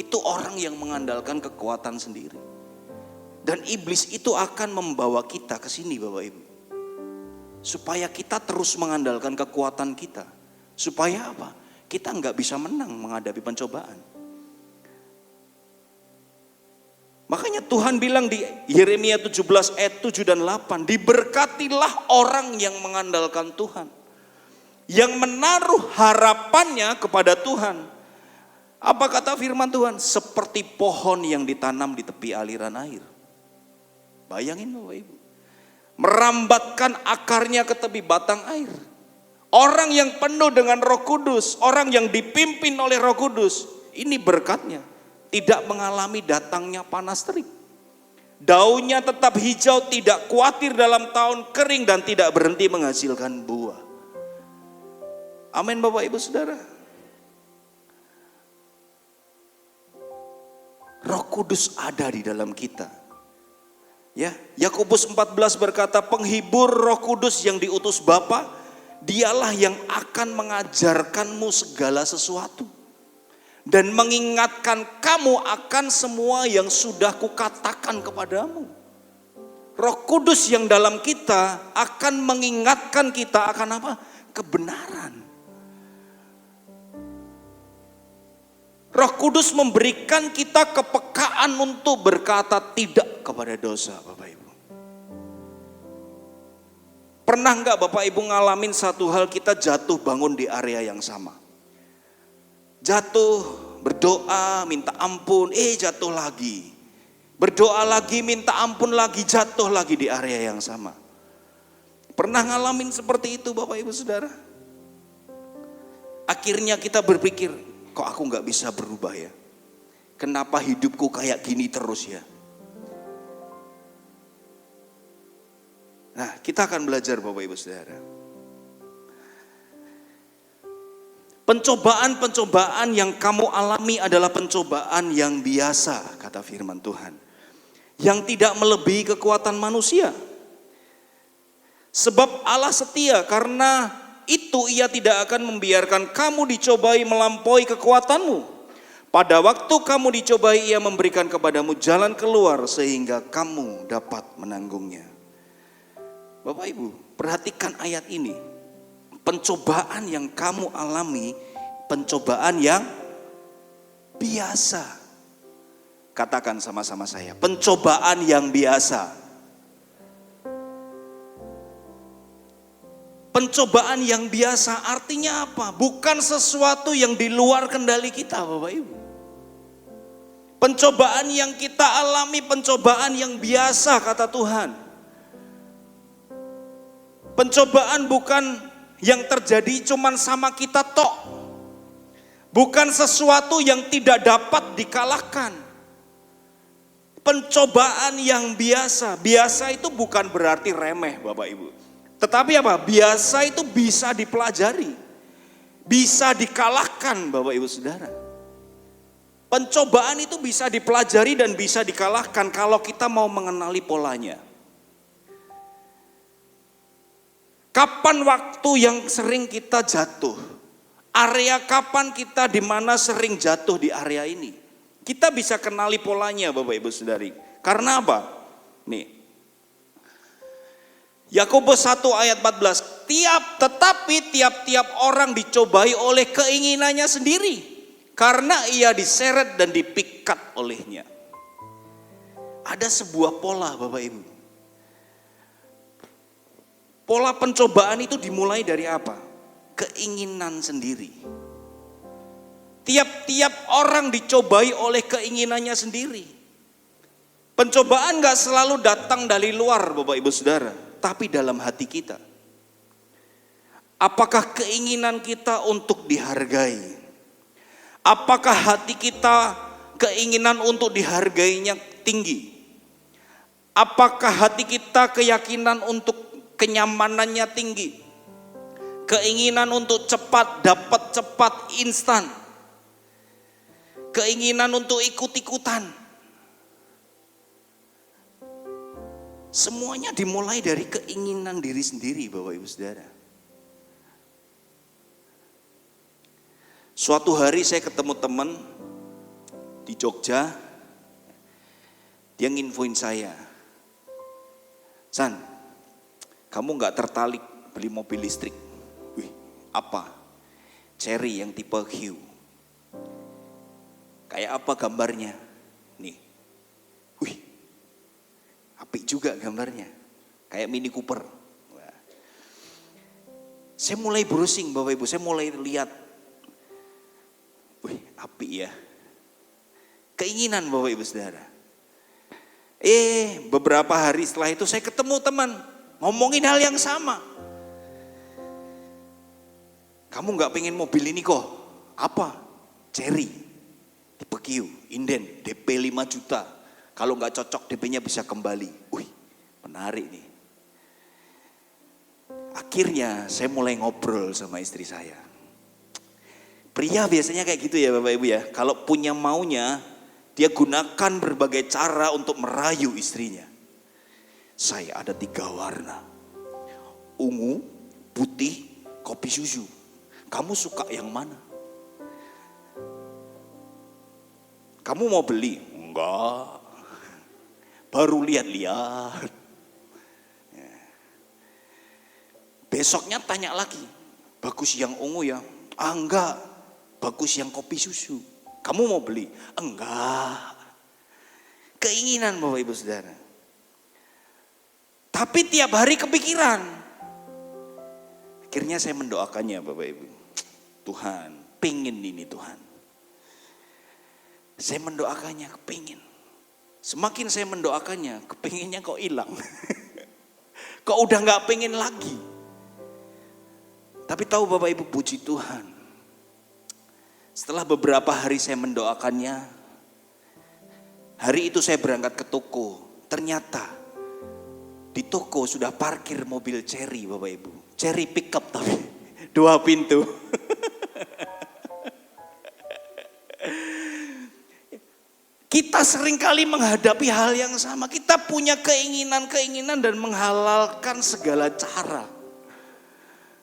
Itu orang yang mengandalkan kekuatan sendiri. Dan iblis itu akan membawa kita ke sini Bapak Ibu. Supaya kita terus mengandalkan kekuatan kita. Supaya apa? Kita nggak bisa menang menghadapi pencobaan. Makanya Tuhan bilang di Yeremia 17 ayat 7 dan 8, diberkatilah orang yang mengandalkan Tuhan, yang menaruh harapannya kepada Tuhan. Apa kata firman Tuhan? Seperti pohon yang ditanam di tepi aliran air. Bayangin Bapak Ibu, merambatkan akarnya ke tepi batang air. Orang yang penuh dengan Roh Kudus, orang yang dipimpin oleh Roh Kudus, ini berkatnya. Tidak mengalami datangnya panas terik. Daunnya tetap hijau, tidak khawatir dalam tahun kering, dan tidak berhenti menghasilkan buah. Amin Bapak Ibu Saudara. Roh Kudus ada di dalam kita. Ya, Yakobus 14 berkata, penghibur Roh Kudus yang diutus Bapa, dialah yang akan mengajarkanmu segala sesuatu dan mengingatkan kamu akan semua yang sudah kukatakan kepadamu. Roh Kudus yang dalam kita akan mengingatkan kita akan apa? Kebenaran. Roh Kudus memberikan kita kepekaan untuk berkata tidak kepada dosa, Bapak Ibu. Pernah enggak Bapak Ibu ngalamin satu hal, kita jatuh bangun di area yang sama? Jatuh, berdoa, minta ampun, jatuh lagi. Berdoa lagi, minta ampun lagi, jatuh lagi di area yang sama. Pernah ngalamin seperti itu Bapak Ibu Saudara? Akhirnya kita berpikir, kok aku gak bisa berubah ya? Kenapa hidupku kayak gini terus ya? Nah, kita akan belajar Bapak Ibu Saudara. Pencobaan-pencobaan yang kamu alami adalah pencobaan yang biasa, kata firman Tuhan. Yang tidak melebihi kekuatan manusia. Sebab Allah setia, karena itu Ia tidak akan membiarkan kamu dicobai melampaui kekuatanmu. Pada waktu kamu dicobai, Ia memberikan kepadamu jalan keluar sehingga kamu dapat menanggungnya. Bapak Ibu, perhatikan ayat ini. Pencobaan yang kamu alami, pencobaan yang biasa. Katakan sama-sama saya, pencobaan yang biasa. Pencobaan yang biasa artinya apa? Bukan sesuatu yang di luar kendali kita, Bapak Ibu. Pencobaan yang kita alami, pencobaan yang biasa, kata Tuhan. Pencobaan bukan yang terjadi cuman sama kita tok. Bukan sesuatu yang tidak dapat dikalahkan. Pencobaan yang biasa. Biasa itu bukan berarti remeh Bapak Ibu. Tetapi apa? Biasa itu bisa dipelajari. Bisa dikalahkan Bapak Ibu Saudara. Pencobaan itu bisa dipelajari dan bisa dikalahkan kalau kita mau mengenali polanya. Kapan waktu yang sering kita jatuh? Area kapan kita di mana sering jatuh di area ini? Kita bisa kenali polanya Bapak Ibu Saudari. Karena apa? Nih. Yakobus 1 ayat 14. Tetapi tiap-tiap orang dicobai oleh keinginannya sendiri. Karena ia diseret dan dipikat olehnya. Ada sebuah pola Bapak Ibu. Pola pencobaan itu dimulai dari apa? Keinginan sendiri. Tiap-tiap orang dicobai oleh keinginannya sendiri. Pencobaan gak selalu datang dari luar Bapak Ibu Saudara, tapi dalam hati kita. Apakah keinginan kita untuk dihargai? Apakah hati kita keinginan untuk dihargainya tinggi? Apakah hati kita keyakinan untuk kenyamanannya tinggi? Keinginan untuk cepat, dapat cepat, instan. Keinginan untuk ikut-ikutan. Semuanya dimulai dari keinginan diri sendiri Bapak Ibu Saudara. Suatu hari saya ketemu teman di Jogja. Dia nginfoin saya, San, kamu gak tertarik beli mobil listrik? Wih, apa? Cherry yang tipe Hue. Kayak apa gambarnya? Nih. Wih, Apik juga gambarnya, kayak Mini Cooper. Wah. Saya mulai browsing Bapak Ibu, saya mulai lihat. Wih, apik ya. Keinginan Bapak Ibu Saudara. Beberapa hari setelah itu saya ketemu teman, ngomongin hal yang sama. Kamu gak pengen mobil ini kok? Apa? Cherry, tipe Q, inden, DP 5 juta. Kalau gak cocok DP-nya bisa kembali. Wih, menarik nih. Akhirnya saya mulai ngobrol sama istri saya. Pria biasanya kayak gitu ya Bapak Ibu ya. Kalau punya maunya, dia gunakan berbagai cara untuk merayu istrinya. Saya ada 3 warna. Ungu, putih, kopi susu. Kamu suka yang mana? Kamu mau beli? Enggak. Baru lihat-lihat. Besoknya tanya lagi. Bagus yang ungu ya? Enggak. Bagus yang kopi susu. Kamu mau beli? Enggak. Keinginan Bapak Ibu Saudara. Tapi tiap hari kepikiran. Akhirnya saya mendoakannya Bapak Ibu. Tuhan, pingin ini Tuhan. Saya mendoakannya, kepingin. Semakin saya mendoakannya, kepinginnya kok hilang. Kok udah gak pengen lagi. Tapi tahu Bapak Ibu, puji Tuhan. Setelah beberapa hari saya mendoakannya, hari itu saya berangkat ke toko. Ternyata di toko sudah parkir mobil Cherry Bapak Ibu. Cherry pickup tapi 2 pintu. Kita seringkali menghadapi hal yang sama. Kita punya keinginan-keinginan dan menghalalkan segala cara.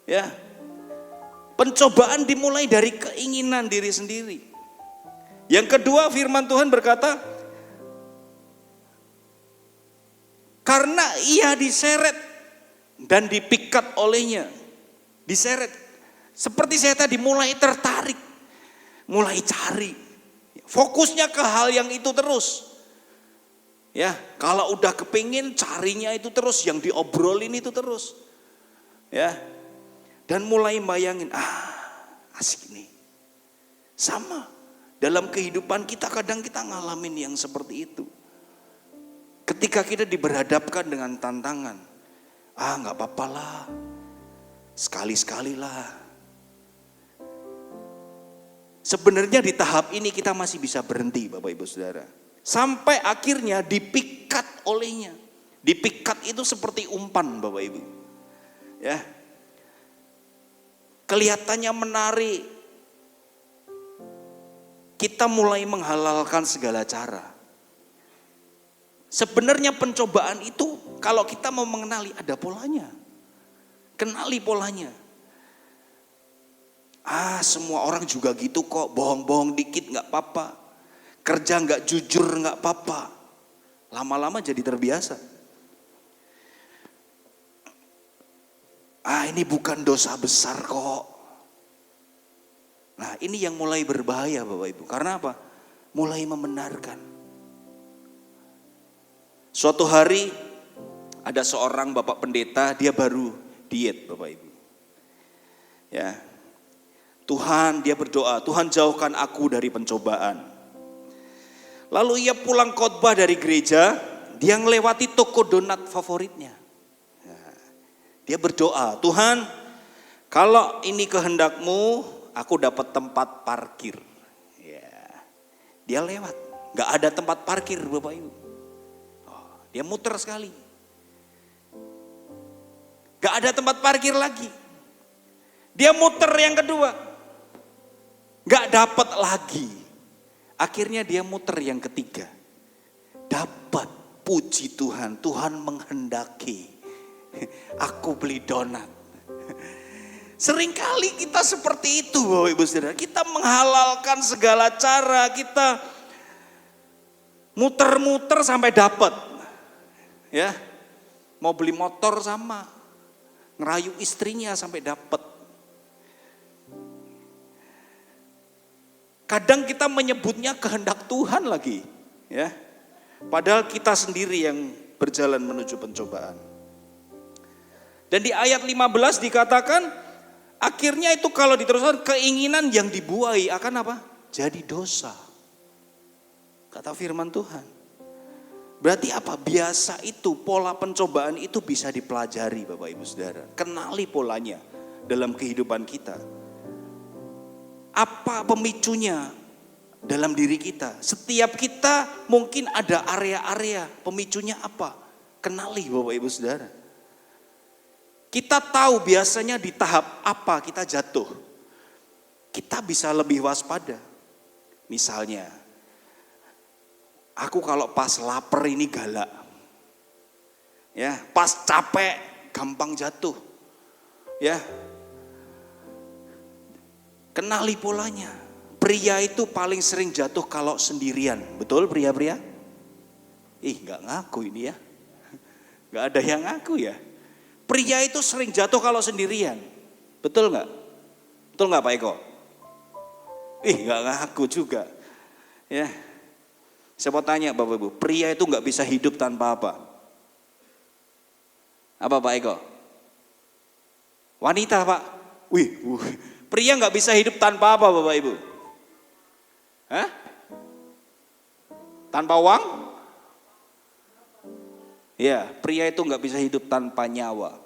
Ya. Pencobaan dimulai dari keinginan diri sendiri. Yang kedua, firman Tuhan berkata, karena ia diseret dan dipikat olehnya. Diseret. Seperti saya tadi mulai tertarik. Mulai cari. Fokusnya ke hal yang itu terus. Ya, kalau udah kepingin carinya itu terus, yang diobrolin itu terus. Ya. Dan mulai bayangin, asik nih. Sama, dalam kehidupan kita kadang kita ngalamin yang seperti itu. Ketika kita diberhadapkan dengan tantangan, gak apa-apa lah, sekali-sekali lah. Sebenarnya di tahap ini kita masih bisa berhenti Bapak Ibu Saudara. Sampai akhirnya dipikat olehnya. Dipikat itu seperti umpan Bapak Ibu. Ya. Kelihatannya menarik. Kita mulai menghalalkan segala cara. Sebenarnya pencobaan itu kalau kita mau mengenali ada polanya. Kenali polanya. Semua orang juga gitu kok, bohong-bohong dikit gak apa-apa. Kerja gak jujur gak apa-apa. Lama-lama jadi terbiasa. Ini bukan dosa besar kok. Nah ini yang mulai berbahaya Bapak Ibu. Karena apa? Mulai membenarkan. Suatu hari ada seorang bapak pendeta, dia baru diet Bapak Ibu. Ya, Tuhan, dia berdoa, Tuhan jauhkan aku dari pencobaan. Lalu ia pulang khotbah dari gereja, dia ngelewati toko donat favoritnya. Dia berdoa, Tuhan kalau ini kehendakmu, aku dapat tempat parkir. Ya. Dia lewat, gak ada tempat parkir Bapak Ibu. Dia muter sekali. Gak ada tempat parkir lagi. Dia muter yang kedua. Gak dapat lagi. Akhirnya dia muter yang ketiga. Dapat, puji Tuhan, Tuhan menghendaki. Aku beli donat. Seringkali kita seperti itu Bapak Ibu Saudara. Kita menghalalkan segala cara. Kita muter-muter sampai dapat. Ya, mau beli motor sama. Ngerayu istrinya sampai dapat. Kadang kita menyebutnya kehendak Tuhan lagi. Ya, padahal kita sendiri yang berjalan menuju pencobaan. Dan di ayat 15 dikatakan, akhirnya itu kalau diteruskan, keinginan yang dibuai akan apa? Jadi dosa. Kata firman Tuhan. Berarti apa? Biasa itu, pola pencobaan itu bisa dipelajari Bapak Ibu Saudara. Kenali polanya dalam kehidupan kita. Apa pemicunya dalam diri kita? Setiap kita mungkin ada area-area pemicunya apa? Kenali Bapak Ibu Saudara. Kita tahu biasanya di tahap apa kita jatuh. Kita bisa lebih waspada. Misalnya, aku kalau pas lapar ini galak. Ya, pas capek gampang jatuh. Ya. Kenali polanya. Pria itu paling sering jatuh kalau sendirian. Betul pria-pria? Gak ngaku ini ya. Gak ada yang ngaku ya. Pria itu sering jatuh kalau sendirian. Betul gak? Betul gak Pak Eko? Gak ngaku juga. Ya. Saya mau tanya Bapak Ibu, pria itu gak bisa hidup tanpa apa? Apa Pak Eko? Wanita Pak? Pria gak bisa hidup tanpa apa Bapak Ibu? Hah? Tanpa uang? Ya, pria itu gak bisa hidup tanpa nyawa.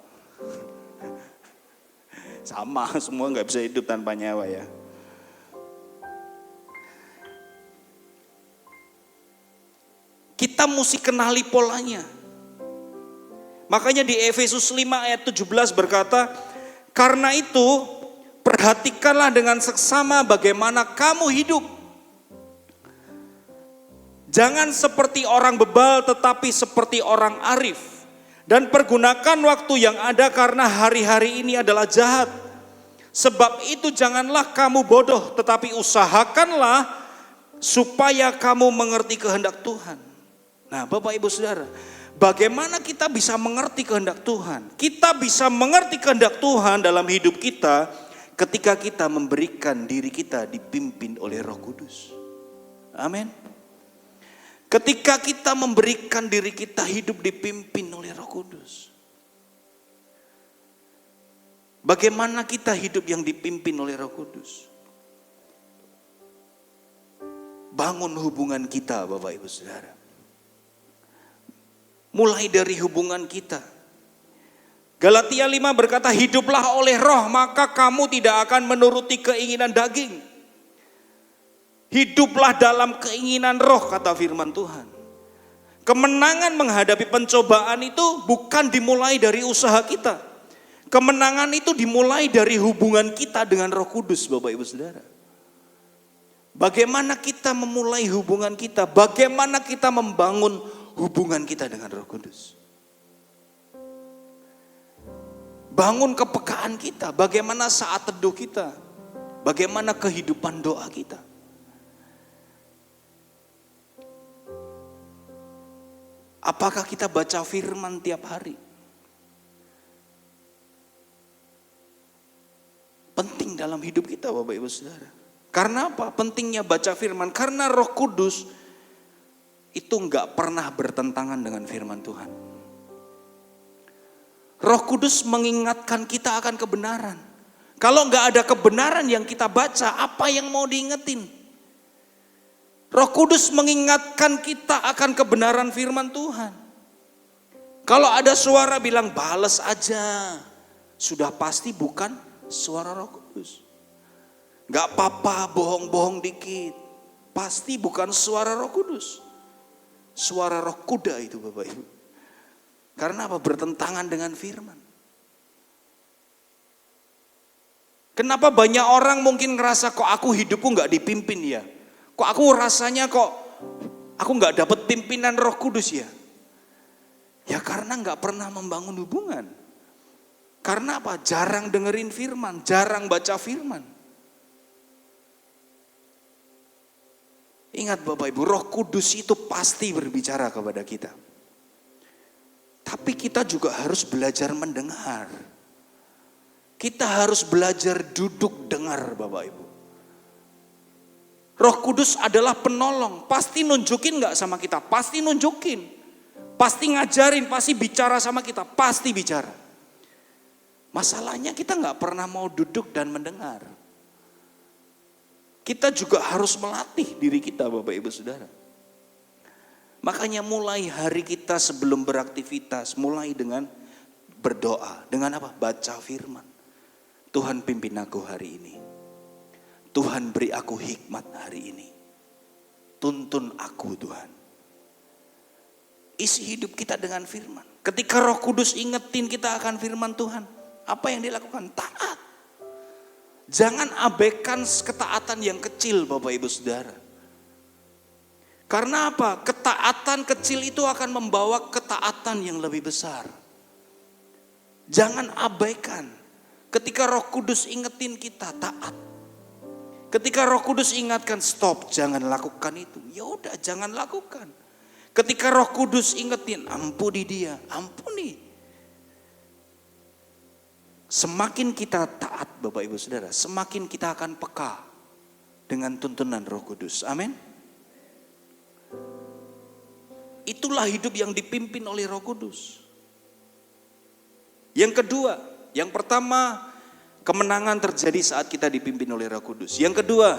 Sama, semua gak bisa hidup tanpa nyawa ya. Kita mesti kenali polanya. Makanya di Efesus 5 ayat 17 berkata, karena itu perhatikanlah dengan seksama bagaimana kamu hidup. Jangan seperti orang bebal tetapi seperti orang arif. Dan pergunakan waktu yang ada karena hari-hari ini adalah jahat. Sebab itu janganlah kamu bodoh tetapi usahakanlah supaya kamu mengerti kehendak Tuhan. Nah Bapak Ibu Saudara, bagaimana kita bisa mengerti kehendak Tuhan? Kita bisa mengerti kehendak Tuhan dalam hidup kita ketika kita memberikan diri kita dipimpin oleh Roh Kudus. Amin. Ketika kita memberikan diri kita hidup dipimpin oleh Roh Kudus. Bagaimana kita hidup yang dipimpin oleh Roh Kudus? Bangun hubungan kita Bapak Ibu Saudara. Mulai dari hubungan kita. Galatia 5 berkata, hiduplah oleh roh maka kamu tidak akan menuruti keinginan daging. Hiduplah dalam keinginan roh kata firman Tuhan. Kemenangan menghadapi pencobaan itu bukan dimulai dari usaha kita. Kemenangan itu dimulai dari hubungan kita dengan Roh Kudus Bapak Ibu Saudara. Bagaimana kita memulai hubungan kita? Bagaimana kita membangun hubungan kita dengan Roh Kudus? Bangun kepekaan kita. Bagaimana saat teduh kita? Bagaimana kehidupan doa kita? Apakah kita baca firman tiap hari? Penting dalam hidup kita Bapak Ibu Saudara. Karena apa? Pentingnya baca firman. Karena Roh Kudus itu enggak pernah bertentangan dengan firman Tuhan. Roh Kudus mengingatkan kita akan kebenaran. Kalau enggak ada kebenaran yang kita baca, apa yang mau diingetin? Roh Kudus mengingatkan kita akan kebenaran firman Tuhan. Kalau ada suara bilang bales aja, sudah pasti bukan suara Roh Kudus. Gak apa-apa bohong-bohong dikit, pasti bukan suara Roh Kudus. Suara roh kuda itu Bapak Ibu. Karena apa? Bertentangan dengan firman. Kenapa banyak orang mungkin ngerasa kok aku hidupku gak dipimpin ya? Kok aku rasanya kok aku gak dapat pimpinan Roh Kudus ya? Ya karena gak pernah membangun hubungan. Karena apa? Jarang dengerin firman, jarang baca firman. Ingat Bapak Ibu, Roh Kudus itu pasti berbicara kepada kita. Tapi kita juga harus belajar mendengar. Kita harus belajar duduk dengar Bapak Ibu. Roh Kudus adalah penolong. Pasti nunjukin gak sama kita? Pasti nunjukin. Pasti ngajarin, pasti bicara sama kita, pasti bicara. Masalahnya kita nggak pernah mau duduk dan mendengar. Kita juga harus melatih diri kita, Bapak Ibu Saudara. Makanya mulai hari kita sebelum beraktivitas, mulai dengan berdoa. Dengan apa? Baca firman. Tuhan pimpin aku hari ini. Tuhan beri aku hikmat hari ini. Tuntun aku Tuhan. Isi hidup kita dengan firman. Ketika Roh Kudus ingetin kita akan firman Tuhan, apa yang dilakukan? Taat. Jangan abaikan ketaatan yang kecil, Bapak Ibu Saudara. Karena apa? Ketaatan kecil itu akan membawa ketaatan yang lebih besar. Jangan abaikan. Ketika Roh Kudus ingetin kita, taat. Ketika Roh Kudus ingatkan, stop, jangan lakukan itu. Ya udah, jangan lakukan. Ketika Roh Kudus ingetin, ampuni dia, ampuni. Semakin kita taat, Bapak Ibu Saudara, semakin kita akan peka dengan tuntunan Roh Kudus. Amin. Itulah hidup yang dipimpin oleh Roh Kudus. Yang kedua, yang pertama, kemenangan terjadi saat kita dipimpin oleh Roh Kudus. Yang kedua,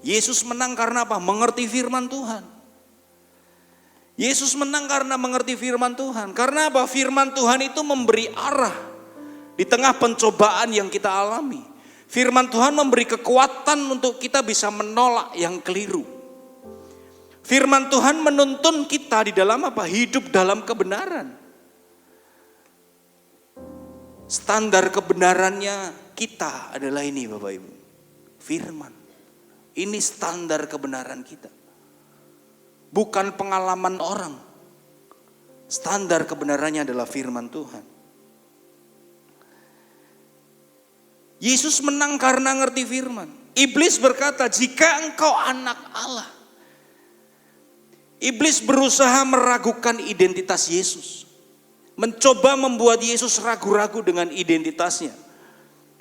Yesus menang karena apa? Mengerti firman Tuhan. Yesus menang karena mengerti firman Tuhan. Karena apa? Firman Tuhan itu memberi arah di tengah pencobaan yang kita alami. Firman Tuhan memberi kekuatan untuk kita bisa menolak yang keliru. Firman Tuhan menuntun kita di dalam apa? Hidup dalam kebenaran. Standar kebenarannya kita adalah ini, Bapak Ibu. Firman. Ini standar kebenaran kita. Bukan pengalaman orang. Standar kebenarannya adalah firman Tuhan. Yesus menang karena ngerti firman. Iblis berkata, jika engkau anak Allah. Iblis berusaha meragukan identitas Yesus. Mencoba membuat Yesus ragu-ragu dengan identitasnya.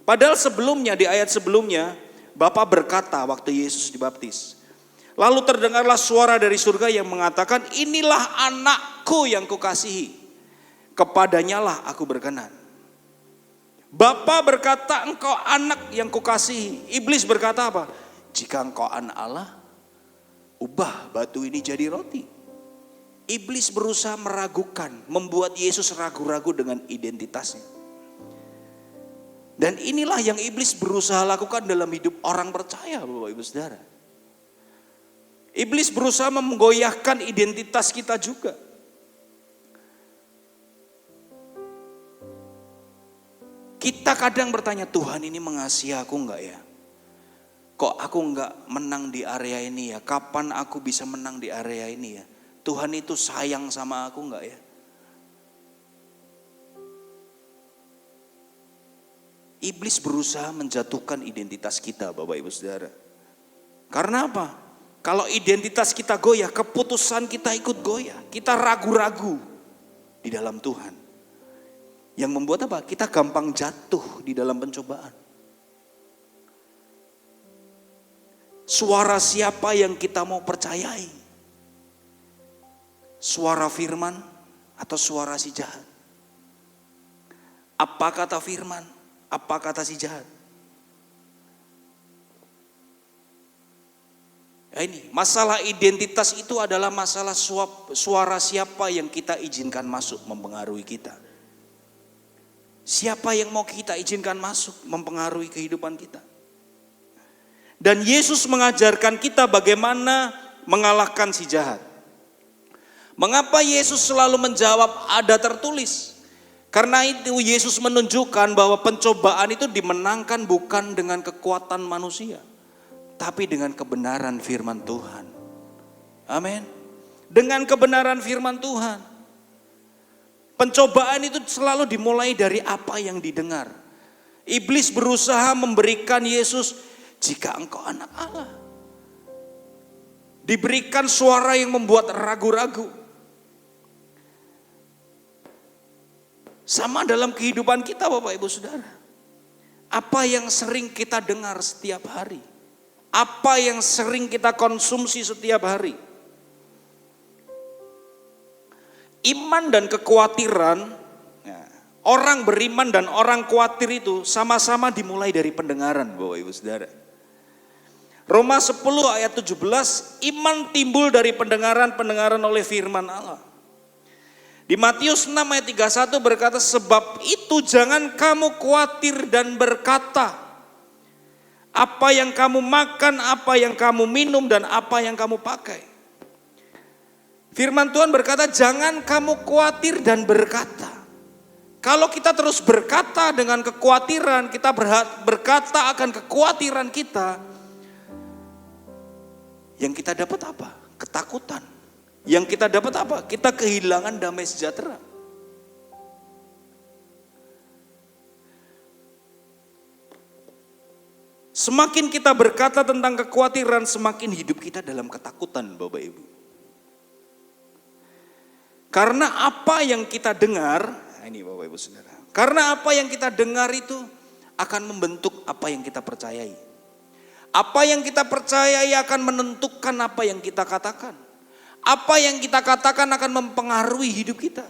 Padahal sebelumnya, di ayat sebelumnya, Bapa berkata waktu Yesus dibaptis. Lalu terdengarlah suara dari surga yang mengatakan, inilah anakku yang kukasihi. Kepadanya lah aku berkenan. Bapa berkata, engkau anak yang kukasihi. Iblis berkata apa? Jika engkau anak Allah, ubah batu ini jadi roti. Iblis berusaha meragukan, membuat Yesus ragu-ragu dengan identitasnya. Dan inilah yang iblis berusaha lakukan dalam hidup orang percaya, Bapak Ibu Saudara. Iblis berusaha menggoyahkan identitas kita juga. Kita kadang bertanya, Tuhan ini mengasihi aku enggak ya? Kok aku enggak menang di area ini ya? Kapan aku bisa menang di area ini ya? Tuhan itu sayang sama aku enggak ya? Iblis berusaha menjatuhkan identitas kita, Bapak Ibu Saudara. Karena apa? Kalau identitas kita goyah, keputusan kita ikut goyah. Kita ragu-ragu di dalam Tuhan. Yang membuat apa? Kita gampang jatuh di dalam pencobaan. Suara siapa yang kita mau percayai? Suara firman atau suara si jahat? Apa kata firman? Apa kata si jahat? Ya ini, masalah identitas itu adalah masalah suara siapa yang kita izinkan masuk mempengaruhi kita. Siapa yang mau kita izinkan masuk mempengaruhi kehidupan kita. Dan Yesus mengajarkan kita bagaimana mengalahkan si jahat. Mengapa Yesus selalu menjawab ada tertulis? Karena itu Yesus menunjukkan bahwa pencobaan itu dimenangkan bukan dengan kekuatan manusia, tapi dengan kebenaran firman Tuhan. Amin. Dengan kebenaran firman Tuhan. Pencobaan itu selalu dimulai dari apa yang didengar. Iblis berusaha memberikan Yesus, jika engkau anak Allah. Diberikan suara yang membuat ragu-ragu. Sama dalam kehidupan kita, Bapak Ibu Saudara. Apa yang sering kita dengar setiap hari? Apa yang sering kita konsumsi setiap hari? iman dan kekhawatiran, orang beriman dan orang khawatir itu sama-sama dimulai dari pendengaran, Bapak Ibu Saudara. Roma 10 ayat 17, iman timbul dari pendengaran oleh firman Allah. Di Matius 6 ayat 31 berkata, sebab itu jangan kamu khawatir dan berkata, apa yang kamu makan, apa yang kamu minum, dan apa yang kamu pakai. Firman Tuhan berkata, jangan kamu khawatir dan berkata. Kalau kita terus berkata dengan kekhawatiran, kita berkata akan kekhawatiran kita, yang kita dapat apa? Ketakutan. Yang kita dapat apa? Kita kehilangan damai sejahtera. Semakin kita berkata tentang kekhawatiran, semakin hidup kita dalam ketakutan, Bapak Ibu. Karena apa yang kita dengar, ini Bapak Ibu Saudara, karena apa yang kita dengar itu akan membentuk apa yang kita percayai. Apa yang kita percayai akan menentukan apa yang kita katakan. Apa yang kita katakan akan mempengaruhi hidup kita.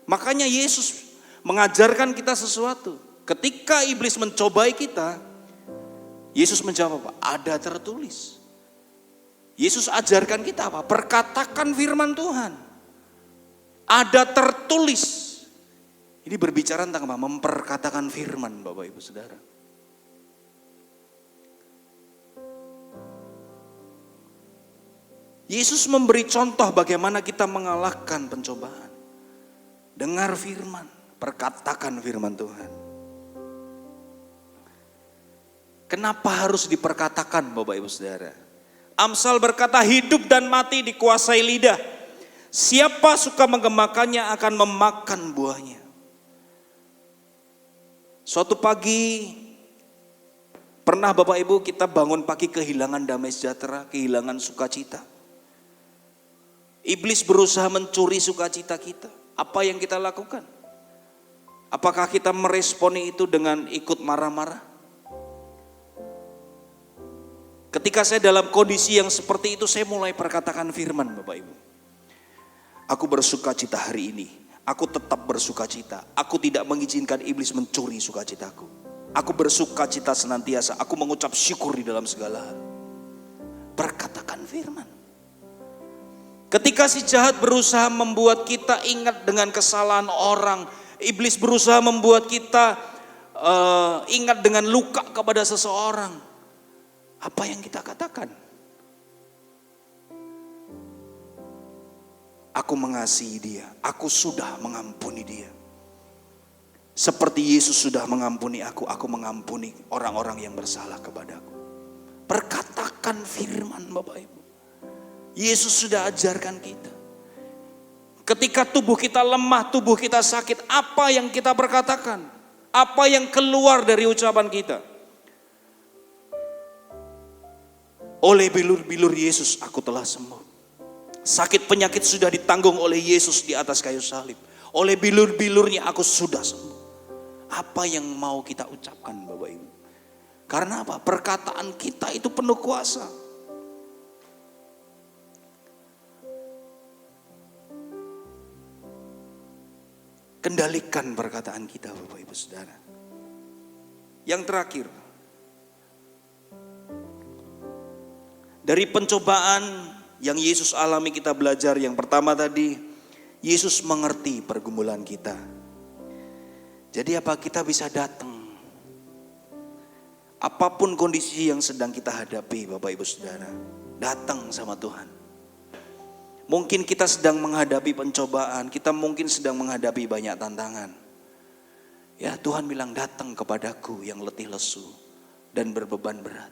Makanya Yesus mengajarkan kita sesuatu. Ketika iblis mencobai kita, Yesus menjawab apa? Ada tertulis. Yesus ajarkan kita apa? Perkatakan firman Tuhan. Ada tertulis. Ini berbicara tentang apa? Memperkatakan firman, Bapak Ibu Saudara. Yesus memberi contoh bagaimana kita mengalahkan pencobaan. Dengar firman, perkatakan firman Tuhan. Kenapa harus diperkatakan, Bapak Ibu Saudara? Amsal berkata, hidup dan mati dikuasai lidah. Siapa suka menggemakannya akan memakan buahnya. Suatu pagi, pernah Bapak Ibu kita bangun pagi kehilangan damai sejahtera, kehilangan sukacita. Iblis berusaha mencuri sukacita kita. Apa yang kita lakukan? Apakah kita meresponi itu dengan ikut marah-marah? Ketika saya dalam kondisi yang seperti itu, saya mulai perkatakan firman, Bapak Ibu. Aku bersukacita hari ini. Aku tetap bersukacita. Aku tidak mengizinkan iblis mencuri sukacitaku. Aku bersukacita senantiasa. Aku mengucap syukur di dalam segala hal. Perkatakan firman. Ketika si jahat berusaha membuat kita ingat dengan kesalahan orang, iblis berusaha membuat kita ingat dengan luka kepada seseorang. Apa yang kita katakan? Aku mengasihi dia, aku sudah mengampuni dia. Seperti Yesus sudah mengampuni aku mengampuni orang-orang yang bersalah kepadaku. Perkatakan firman, Bapak Ibu. Yesus sudah ajarkan kita. Ketika tubuh kita lemah, tubuh kita sakit, apa yang kita perkatakan? Apa yang keluar dari ucapan kita? Oleh bilur-bilur Yesus aku telah sembuh. Sakit penyakit sudah ditanggung oleh Yesus di atas kayu salib. Oleh bilur-bilurnya aku sudah sembuh. Apa yang mau kita ucapkan, Bapak Ibu? Karena apa? Perkataan kita itu penuh kuasa. Kendalikan perkataan kita, Bapak Ibu Saudara. Yang terakhir, dari pencobaan yang Yesus alami kita belajar. Yang pertama tadi, Yesus mengerti pergumulan kita. Jadi apa? Kita bisa datang. Apapun kondisi yang sedang kita hadapi, Bapak Ibu Saudara, datang sama Tuhan. Mungkin kita sedang menghadapi pencobaan, kita mungkin sedang menghadapi banyak tantangan. Ya, Tuhan bilang, datang kepadaku yang letih lesu dan berbeban berat.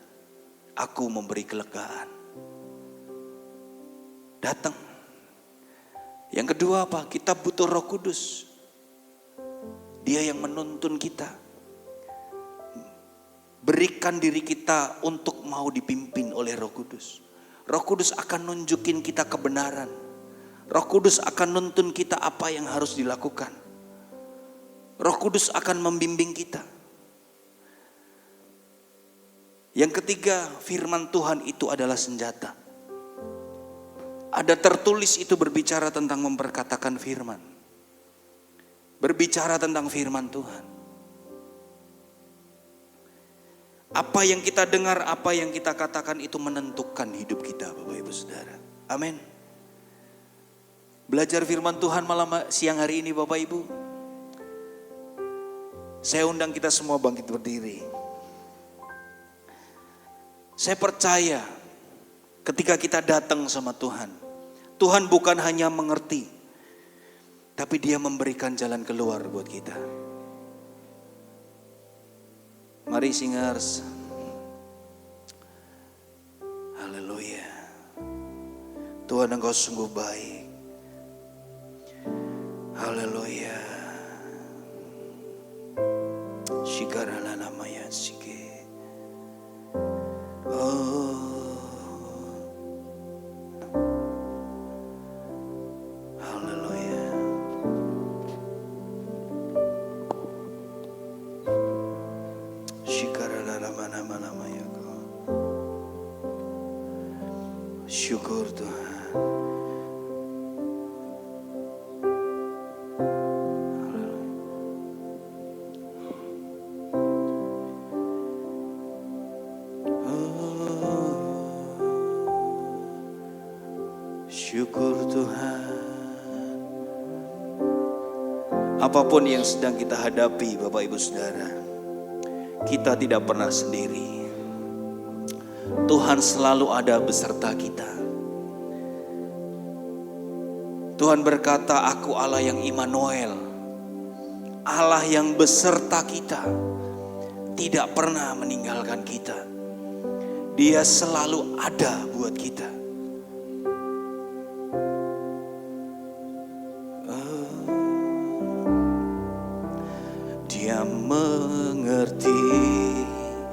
Aku memberi kelegaan. Datang. Yang kedua apa? Kita butuh Roh Kudus. Dia yang menuntun kita. Berikan diri kita untuk mau dipimpin oleh Roh Kudus. Roh Kudus akan nunjukin kita kebenaran. Roh Kudus akan nuntun kita apa yang harus dilakukan. Roh Kudus akan membimbing kita. Yang ketiga, firman Tuhan itu adalah senjata. Ada tertulis itu berbicara tentang memperkatakan firman. Berbicara tentang firman Tuhan. Apa yang kita dengar, apa yang kita katakan itu menentukan hidup kita, Bapak Ibu Saudara. Amin. Belajar firman Tuhan malam siang hari ini Bapak Ibu. Saya undang kita semua bangkit berdiri. Saya percaya ketika kita datang sama Tuhan, Tuhan bukan hanya mengerti, tapi Dia memberikan jalan keluar buat kita. Mari singers. Haleluya. Tuhan Engkau sungguh baik. Haleluya. Shikarala namanya sike. Oh. Haleluya. Shikarala namanya kau. Syukur Tuhan. Syukur Tuhan. Apapun yang sedang kita hadapi Bapak Ibu Saudara, kita tidak pernah sendiri. Tuhan selalu ada beserta kita. Tuhan berkata, aku Allah yang Immanuel, Allah yang beserta kita, tidak pernah meninggalkan kita. Dia selalu ada buat kita. Dia mengerti.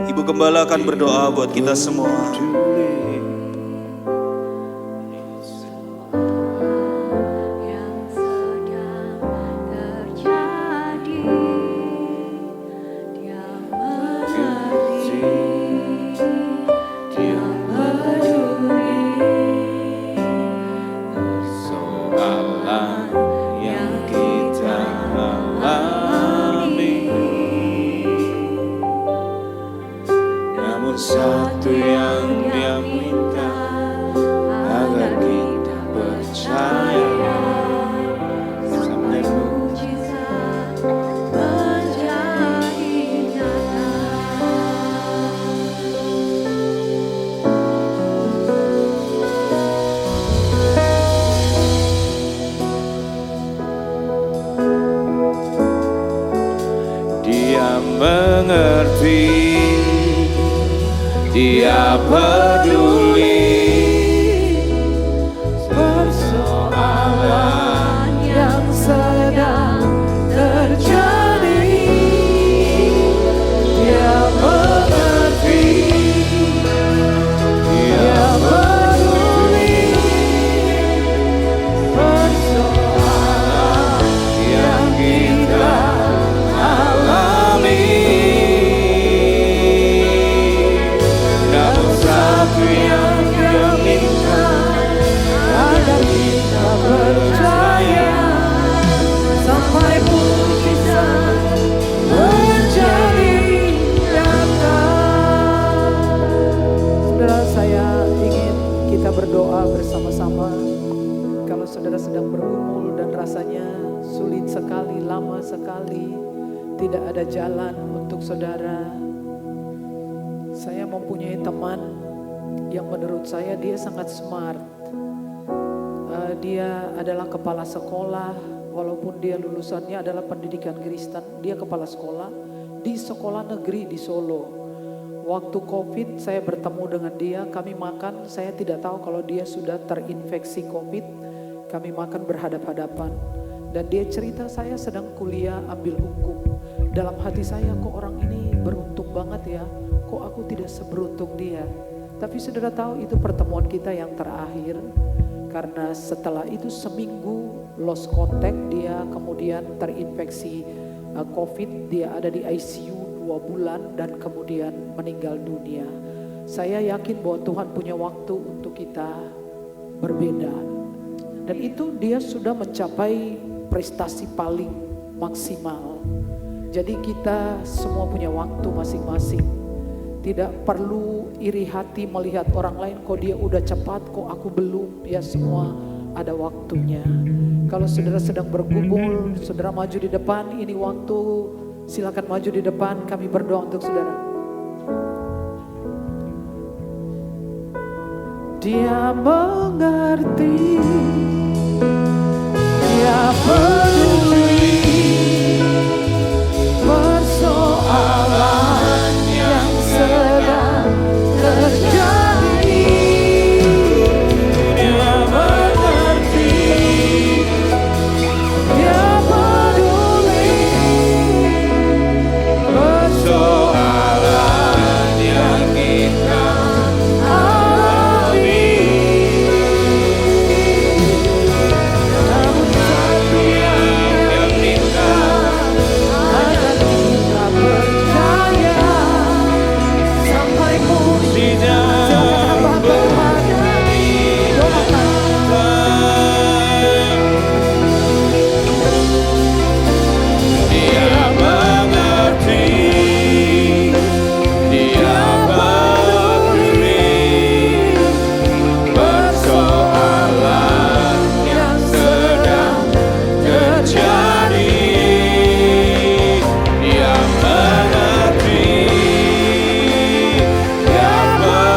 Ibu Gembala akan berdoa buat kita semua. yang sedang terjadi, Dia mengerti, Dia peduli Persoalan yang kita alami, namun satu yang Dia minta, agar kita percaya sampai mujizat menjadi nyata. Dia mengerti, Dia peduli Persoalan yang sedang terjadi, Dia mengerti, Dia peduli persoalan yang kita alami. Namun satu yang Dia minta, agar kita percaya sampai mujizat menjadi nyata. Saudara, saya ingin kita berdoa bersama-sama. Kalau saudara sedang bergumul dan rasanya sulit sekali, lama sekali, tidak ada jalan untuk saudara. Saya mempunyai teman yang menurut saya dia sangat smart. Dia adalah kepala sekolah, walaupun dia lulusannya adalah pendidikan Kristen. Dia kepala sekolah di sekolah negeri di Solo. Waktu COVID saya bertemu dengan dia, kami makan, saya tidak tahu kalau dia sudah terinfeksi COVID. Kami makan berhadap-hadapan. Dan dia cerita, saya sedang kuliah ambil hukum. Dalam hati saya, kok orang ini beruntung banget ya, kok aku tidak seberuntung dia. Tapi saudara tahu itu pertemuan kita yang terakhir. Karena setelah itu seminggu lost contact, dia kemudian terinfeksi COVID, dia ada di ICU 2 bulan dan kemudian meninggal dunia. Saya yakin bahwa Tuhan punya waktu untuk kita berbeda. Dan itu dia sudah mencapai prestasi paling maksimal. Jadi kita semua punya waktu masing-masing. Tidak perlu iri hati melihat orang lain, kok dia udah cepat, kok aku belum. Ya semua ada waktunya. Kalau saudara sedang bergumul, saudara maju di depan, ini waktu, silakan maju di depan, kami berdoa untuk saudara. Dia mengerti, dia peduli persoalan yang sedang terjadi. Dia mengerti, dia peduli persoalan yang kita alami. Namun satu yang minta agar kita percaya sampai mujizat dapat menghadapi. Dia mengerti, dia peduli persoalan yang sedang terjadi. Dia mengerti, dia peduli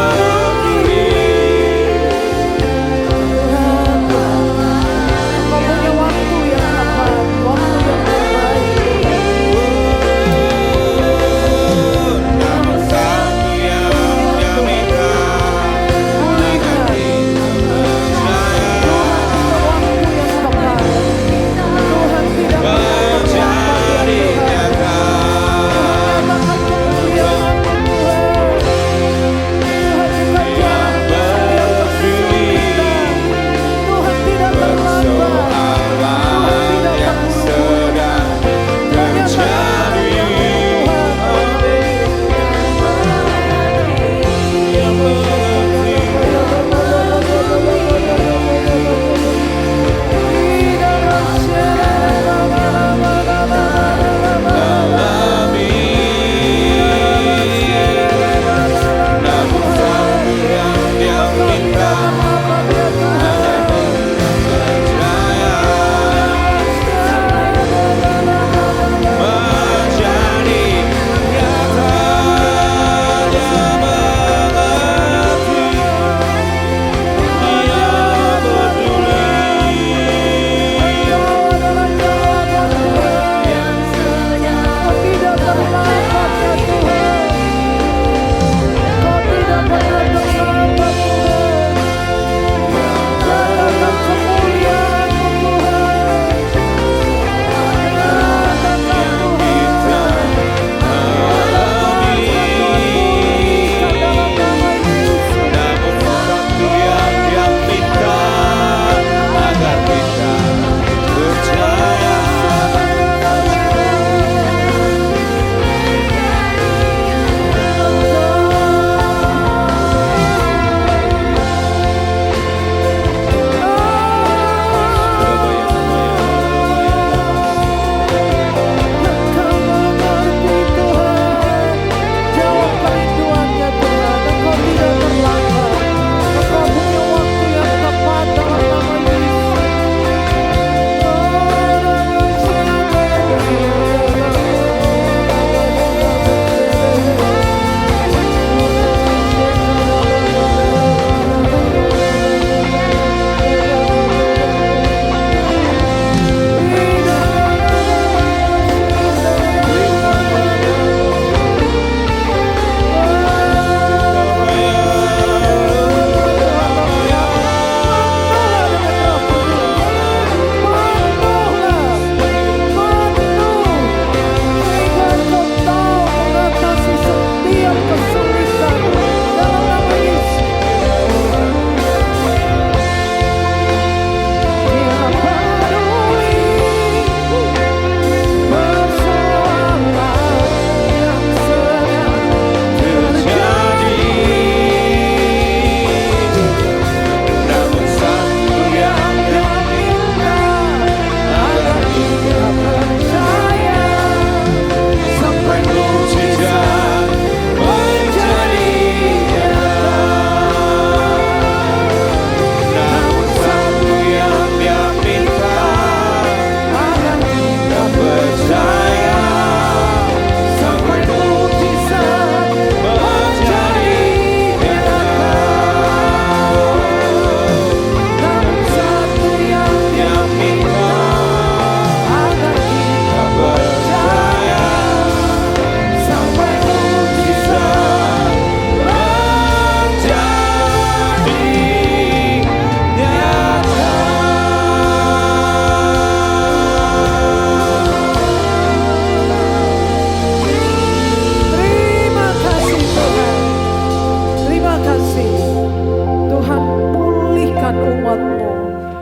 umat-Mu.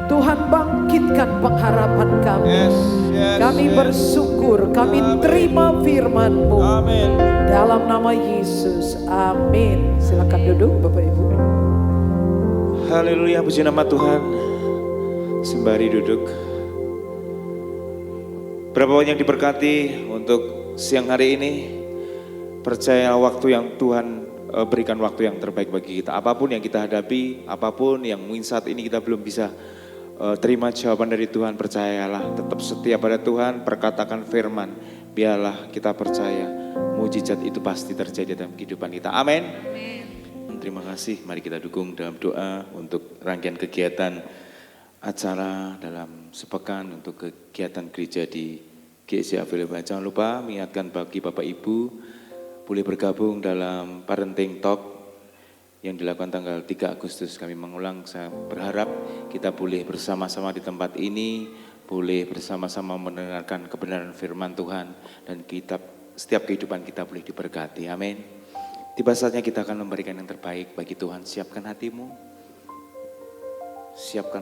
Tuhan bangkitkan pengharapan kami. Yes, yes, Kami yes. bersyukur, kami Amin. terima firman-Mu. Amin. Dalam nama Yesus, amin. Silakan duduk Bapak Ibu. Haleluya, puji nama Tuhan. Sembari duduk. Berapa banyak yang diberkati untuk siang hari ini. Percaya waktu yang Tuhan berikan waktu yang terbaik bagi kita. Apapun yang kita hadapi, apapun yang mungkin saat ini kita belum bisa terima jawaban dari Tuhan, percayalah, tetap setia pada Tuhan, perkatakan firman. Biarlah kita percaya mujizat itu pasti terjadi dalam kehidupan kita. Amin. Terima kasih. Mari kita dukung dalam doa untuk rangkaian kegiatan acara dalam sepekan untuk kegiatan gereja di GSC Available. Jangan lupa mengingatkan bagi Bapak Ibu boleh bergabung dalam Parenting Talk yang dilakukan tanggal 3 Agustus. Kami mengulang, saya berharap kita boleh bersama-sama di tempat ini, boleh bersama-sama mendengarkan kebenaran firman Tuhan, dan setiap kehidupan kita boleh diberkati. Amin. Tiba saatnya kita akan memberikan yang terbaik bagi Tuhan. Siapkan hatimu, siapkan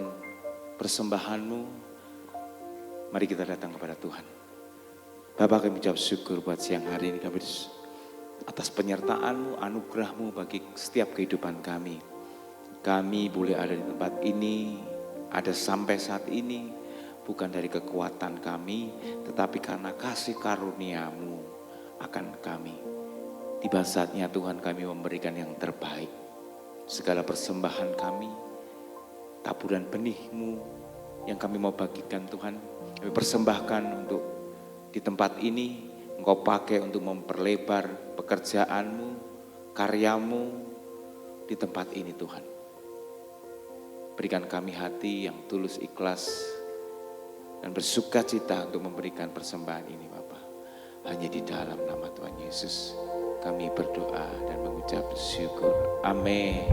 persembahanmu. Mari kita datang kepada Tuhan. Bapak, kami ucap syukur buat siang hari ini, kami atas penyertaan-Mu, anugerah-Mu bagi setiap kehidupan kami. Kami boleh ada di tempat ini, ada sampai saat ini, bukan dari kekuatan kami, tetapi karena kasih karunia-Mu akan kami. Tiba saatnya Tuhan kami memberikan yang terbaik. Segala persembahan kami, taburan benih-Mu yang kami mau bagikan Tuhan, kami persembahkan untuk di tempat ini. Engkau pakai untuk memperlebar pekerjaan-Mu, karya-Mu di tempat ini Tuhan. Berikan kami hati yang tulus, ikhlas, dan bersuka cita untuk memberikan persembahan ini Bapa. Hanya di dalam nama Tuhan Yesus kami berdoa dan mengucap syukur. Amin.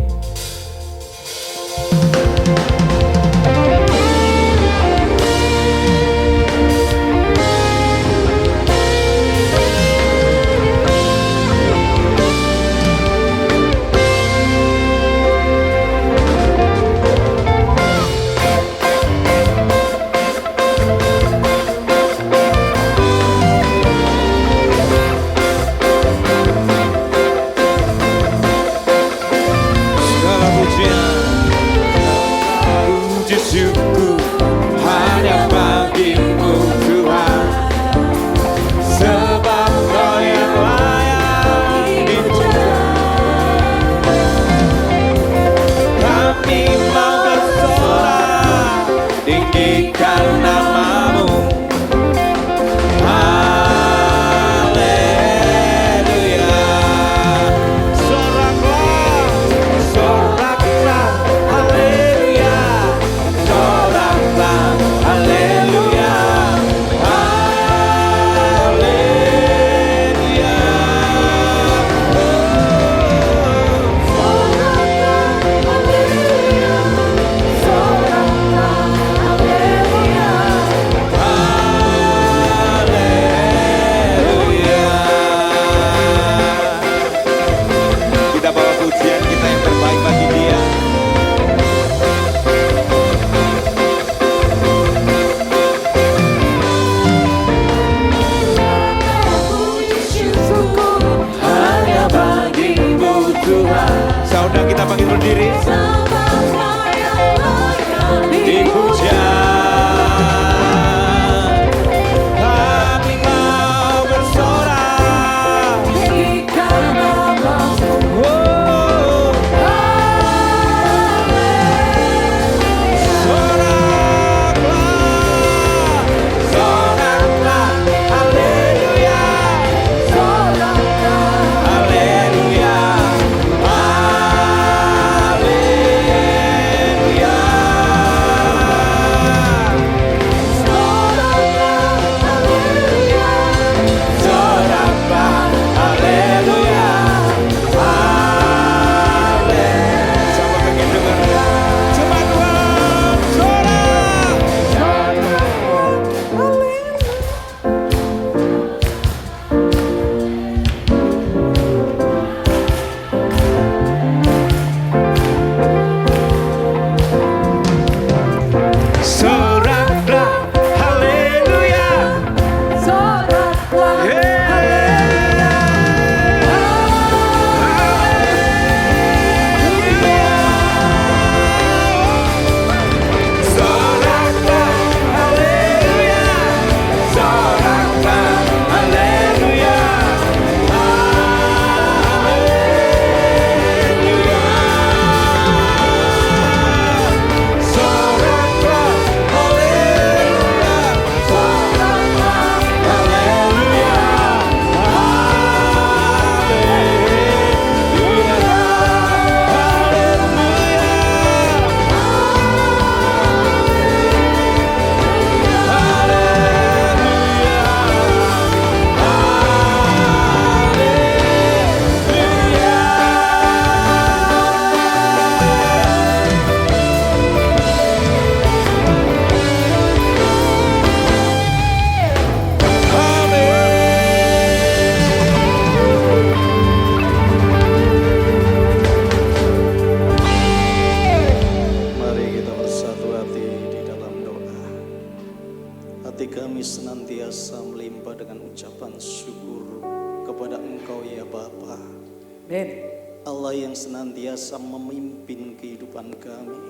Allah yang senantiasa memimpin kehidupan kami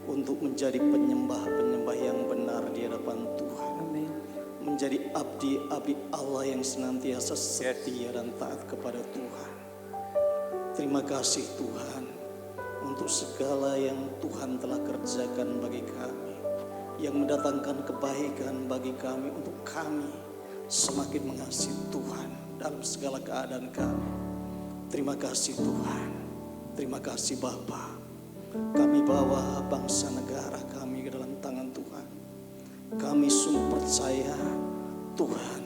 untuk menjadi penyembah-penyembah yang benar di hadapan Tuhan. Amin. Menjadi abdi-abdi Allah yang senantiasa setia dan taat kepada Tuhan. Terima kasih Tuhan untuk segala yang Tuhan telah kerjakan bagi kami, yang mendatangkan kebaikan bagi kami untuk kami semakin mengasihi Tuhan dalam segala keadaan kami. Terima kasih Tuhan, terima kasih Bapa. Kami bawa bangsa negara kami ke dalam tangan Tuhan. Kami sungguh percaya Tuhan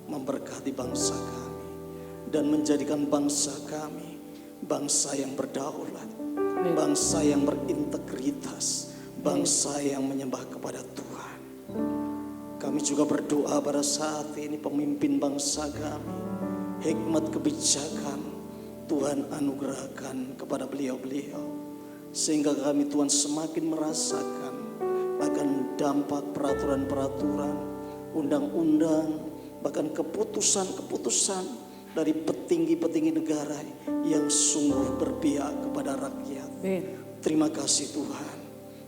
memberkati bangsa kami dan menjadikan bangsa kami bangsa yang berdaulat, bangsa yang berintegritas, bangsa yang menyembah kepada Tuhan. Kami juga berdoa pada saat ini pemimpin bangsa kami, hikmat kebijakan Tuhan anugerahkan kepada beliau-beliau, sehingga kami Tuhan semakin merasakan akan dampak peraturan-peraturan, undang-undang, bahkan keputusan-keputusan dari petinggi-petinggi negara yang sungguh berpihak kepada rakyat. Terima kasih Tuhan.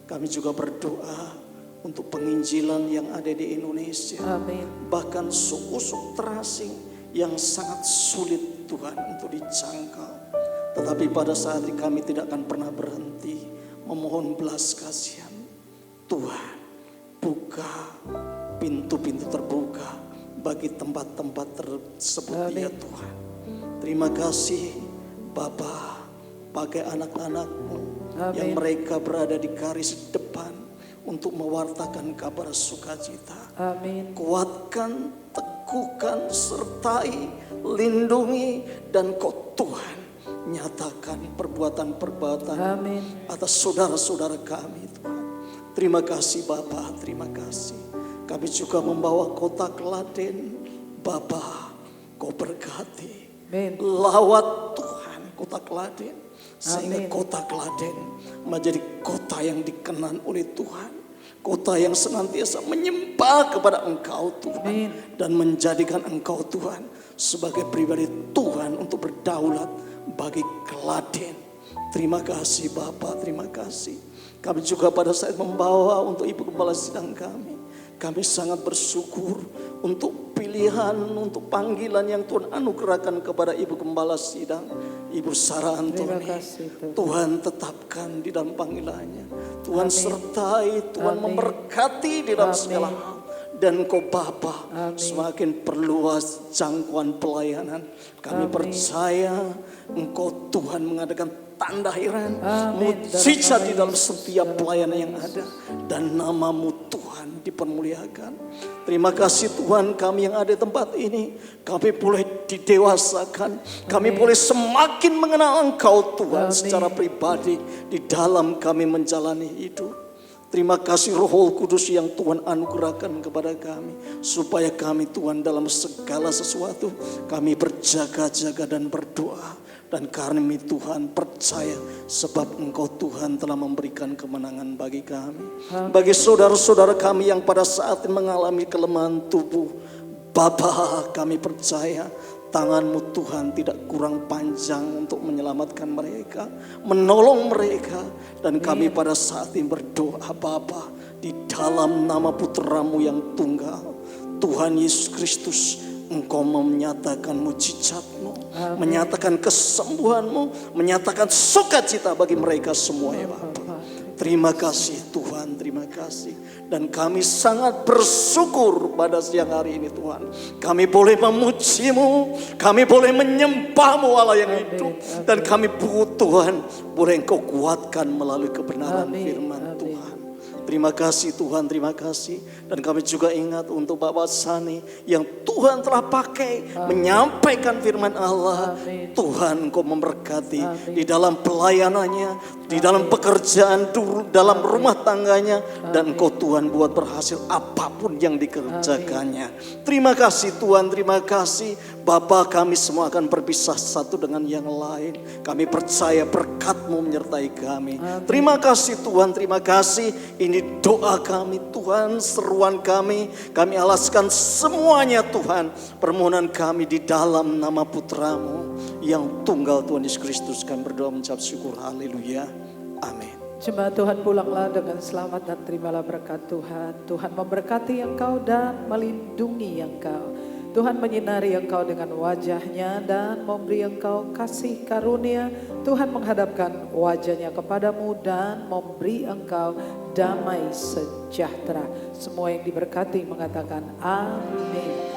Kami juga berdoa untuk penginjilan yang ada di Indonesia. Amin. Bahkan suku-suku terasing yang sangat sulit Tuhan untuk dijangkau. Tetapi pada saat ini kami tidak akan pernah berhenti memohon belas kasihan. Tuhan, buka pintu-pintu terbuka bagi tempat-tempat tersebut. Ya Tuhan. Terima kasih Bapa, pakai anak-anak-Mu yang mereka berada di garis depan untuk mewartakan kabar sukacita. Amin. Kuatkan, teguhkan, sertai, lindungi, dan Kau Tuhan nyatakan perbuatan-perbuatan atas saudara-saudara kami Tuhan. Terima kasih Bapa, terima kasih. Kami juga membawa kota Klaten, Bapa, Kau berkati. Lawat Tuhan kota Klaten, sehingga kota Klaten menjadi kota yang dikenan oleh Tuhan, kota yang senantiasa menyembah kepada Engkau Tuhan, dan menjadikan Engkau Tuhan sebagai pribadi Tuhan untuk berdaulat bagi Klaten. Terima kasih Bapa, terima kasih. Kami juga pada saat membawa untuk Ibu Gembala Sidang kami sangat bersyukur untuk pilihan, untuk panggilan yang Tuhan anugerahkan kepada Ibu Gembala Sidang, Ibu Sarah Antoni. Tuhan tetapkan di dalam panggilannya. Tuhan sertai, Tuhan memberkati di dalam segala hal. Dan Kau Bapa semakin perluas jangkauan pelayanan. Kami percaya Engkau Tuhan mengadakan tanda heran, mujizat di dalam setiap pelayanan yang ada, dan nama-Mu Tuhan dipermuliakan. Terima kasih Tuhan, kami yang ada di tempat ini, kami boleh didewasakan, kami boleh semakin mengenal Engkau Tuhan secara pribadi di dalam kami menjalani hidup. Terima kasih Roh Kudus yang Tuhan anugerahkan kepada kami, supaya kami Tuhan dalam segala sesuatu kami berjaga-jaga dan berdoa. Dan kami Tuhan percaya sebab Engkau Tuhan telah memberikan kemenangan bagi kami. Bagi saudara-saudara kami yang pada saat ini mengalami kelemahan tubuh, Bapa, kami percaya tangan-Mu Tuhan tidak kurang panjang untuk menyelamatkan mereka, menolong mereka. Dan kami pada saat ini berdoa Bapa, di dalam nama Putra-Mu yang tunggal, Tuhan Yesus Kristus, Engkau menyatakan mujizat-Mu, menyatakan kesembuhan-Mu, menyatakan sukacita bagi mereka semua ya Bapa. Terima kasih Tuhan, terima kasih. Dan kami sangat bersyukur pada siang hari ini Tuhan. Kami boleh memuji-Mu, kami boleh menyembah-Mu Allah yang hidup. Dan kami butuh Tuhan, boleh Engkau kuatkan melalui kebenaran firman Tuhan. Terima kasih Tuhan, terima kasih. Dan kami juga ingat untuk Bapak Sani yang Tuhan telah pakai menyampaikan firman Allah. Tuhan Engkau memberkati di dalam pelayanannya, di dalam pekerjaan, dalam rumah tangganya. Dan Engkau Tuhan buat berhasil apapun yang dikerjakannya. Terima kasih Tuhan, terima kasih. Bapa, kami semua akan berpisah satu dengan yang lain. Kami percaya berkat-Mu menyertai kami. Terima kasih Tuhan, terima kasih. Ini doa kami Tuhan, seruan kami. Kami alaskan semuanya Tuhan. Permohonan kami di dalam nama Putra-Mu yang tunggal Tuhan Yesus Kristus. Kami berdoa mengucap syukur. Haleluya. Amin. Jemaat Tuhan, pulanglah dengan selamat dan terimalah berkat Tuhan. Tuhan memberkati engkau dan melindungi engkau. Tuhan menyinari engkau dengan wajahnya dan memberi engkau kasih karunia. Tuhan menghadapkan wajahnya kepadamu dan memberi engkau damai sejahtera. Semua yang diberkati mengatakan amin.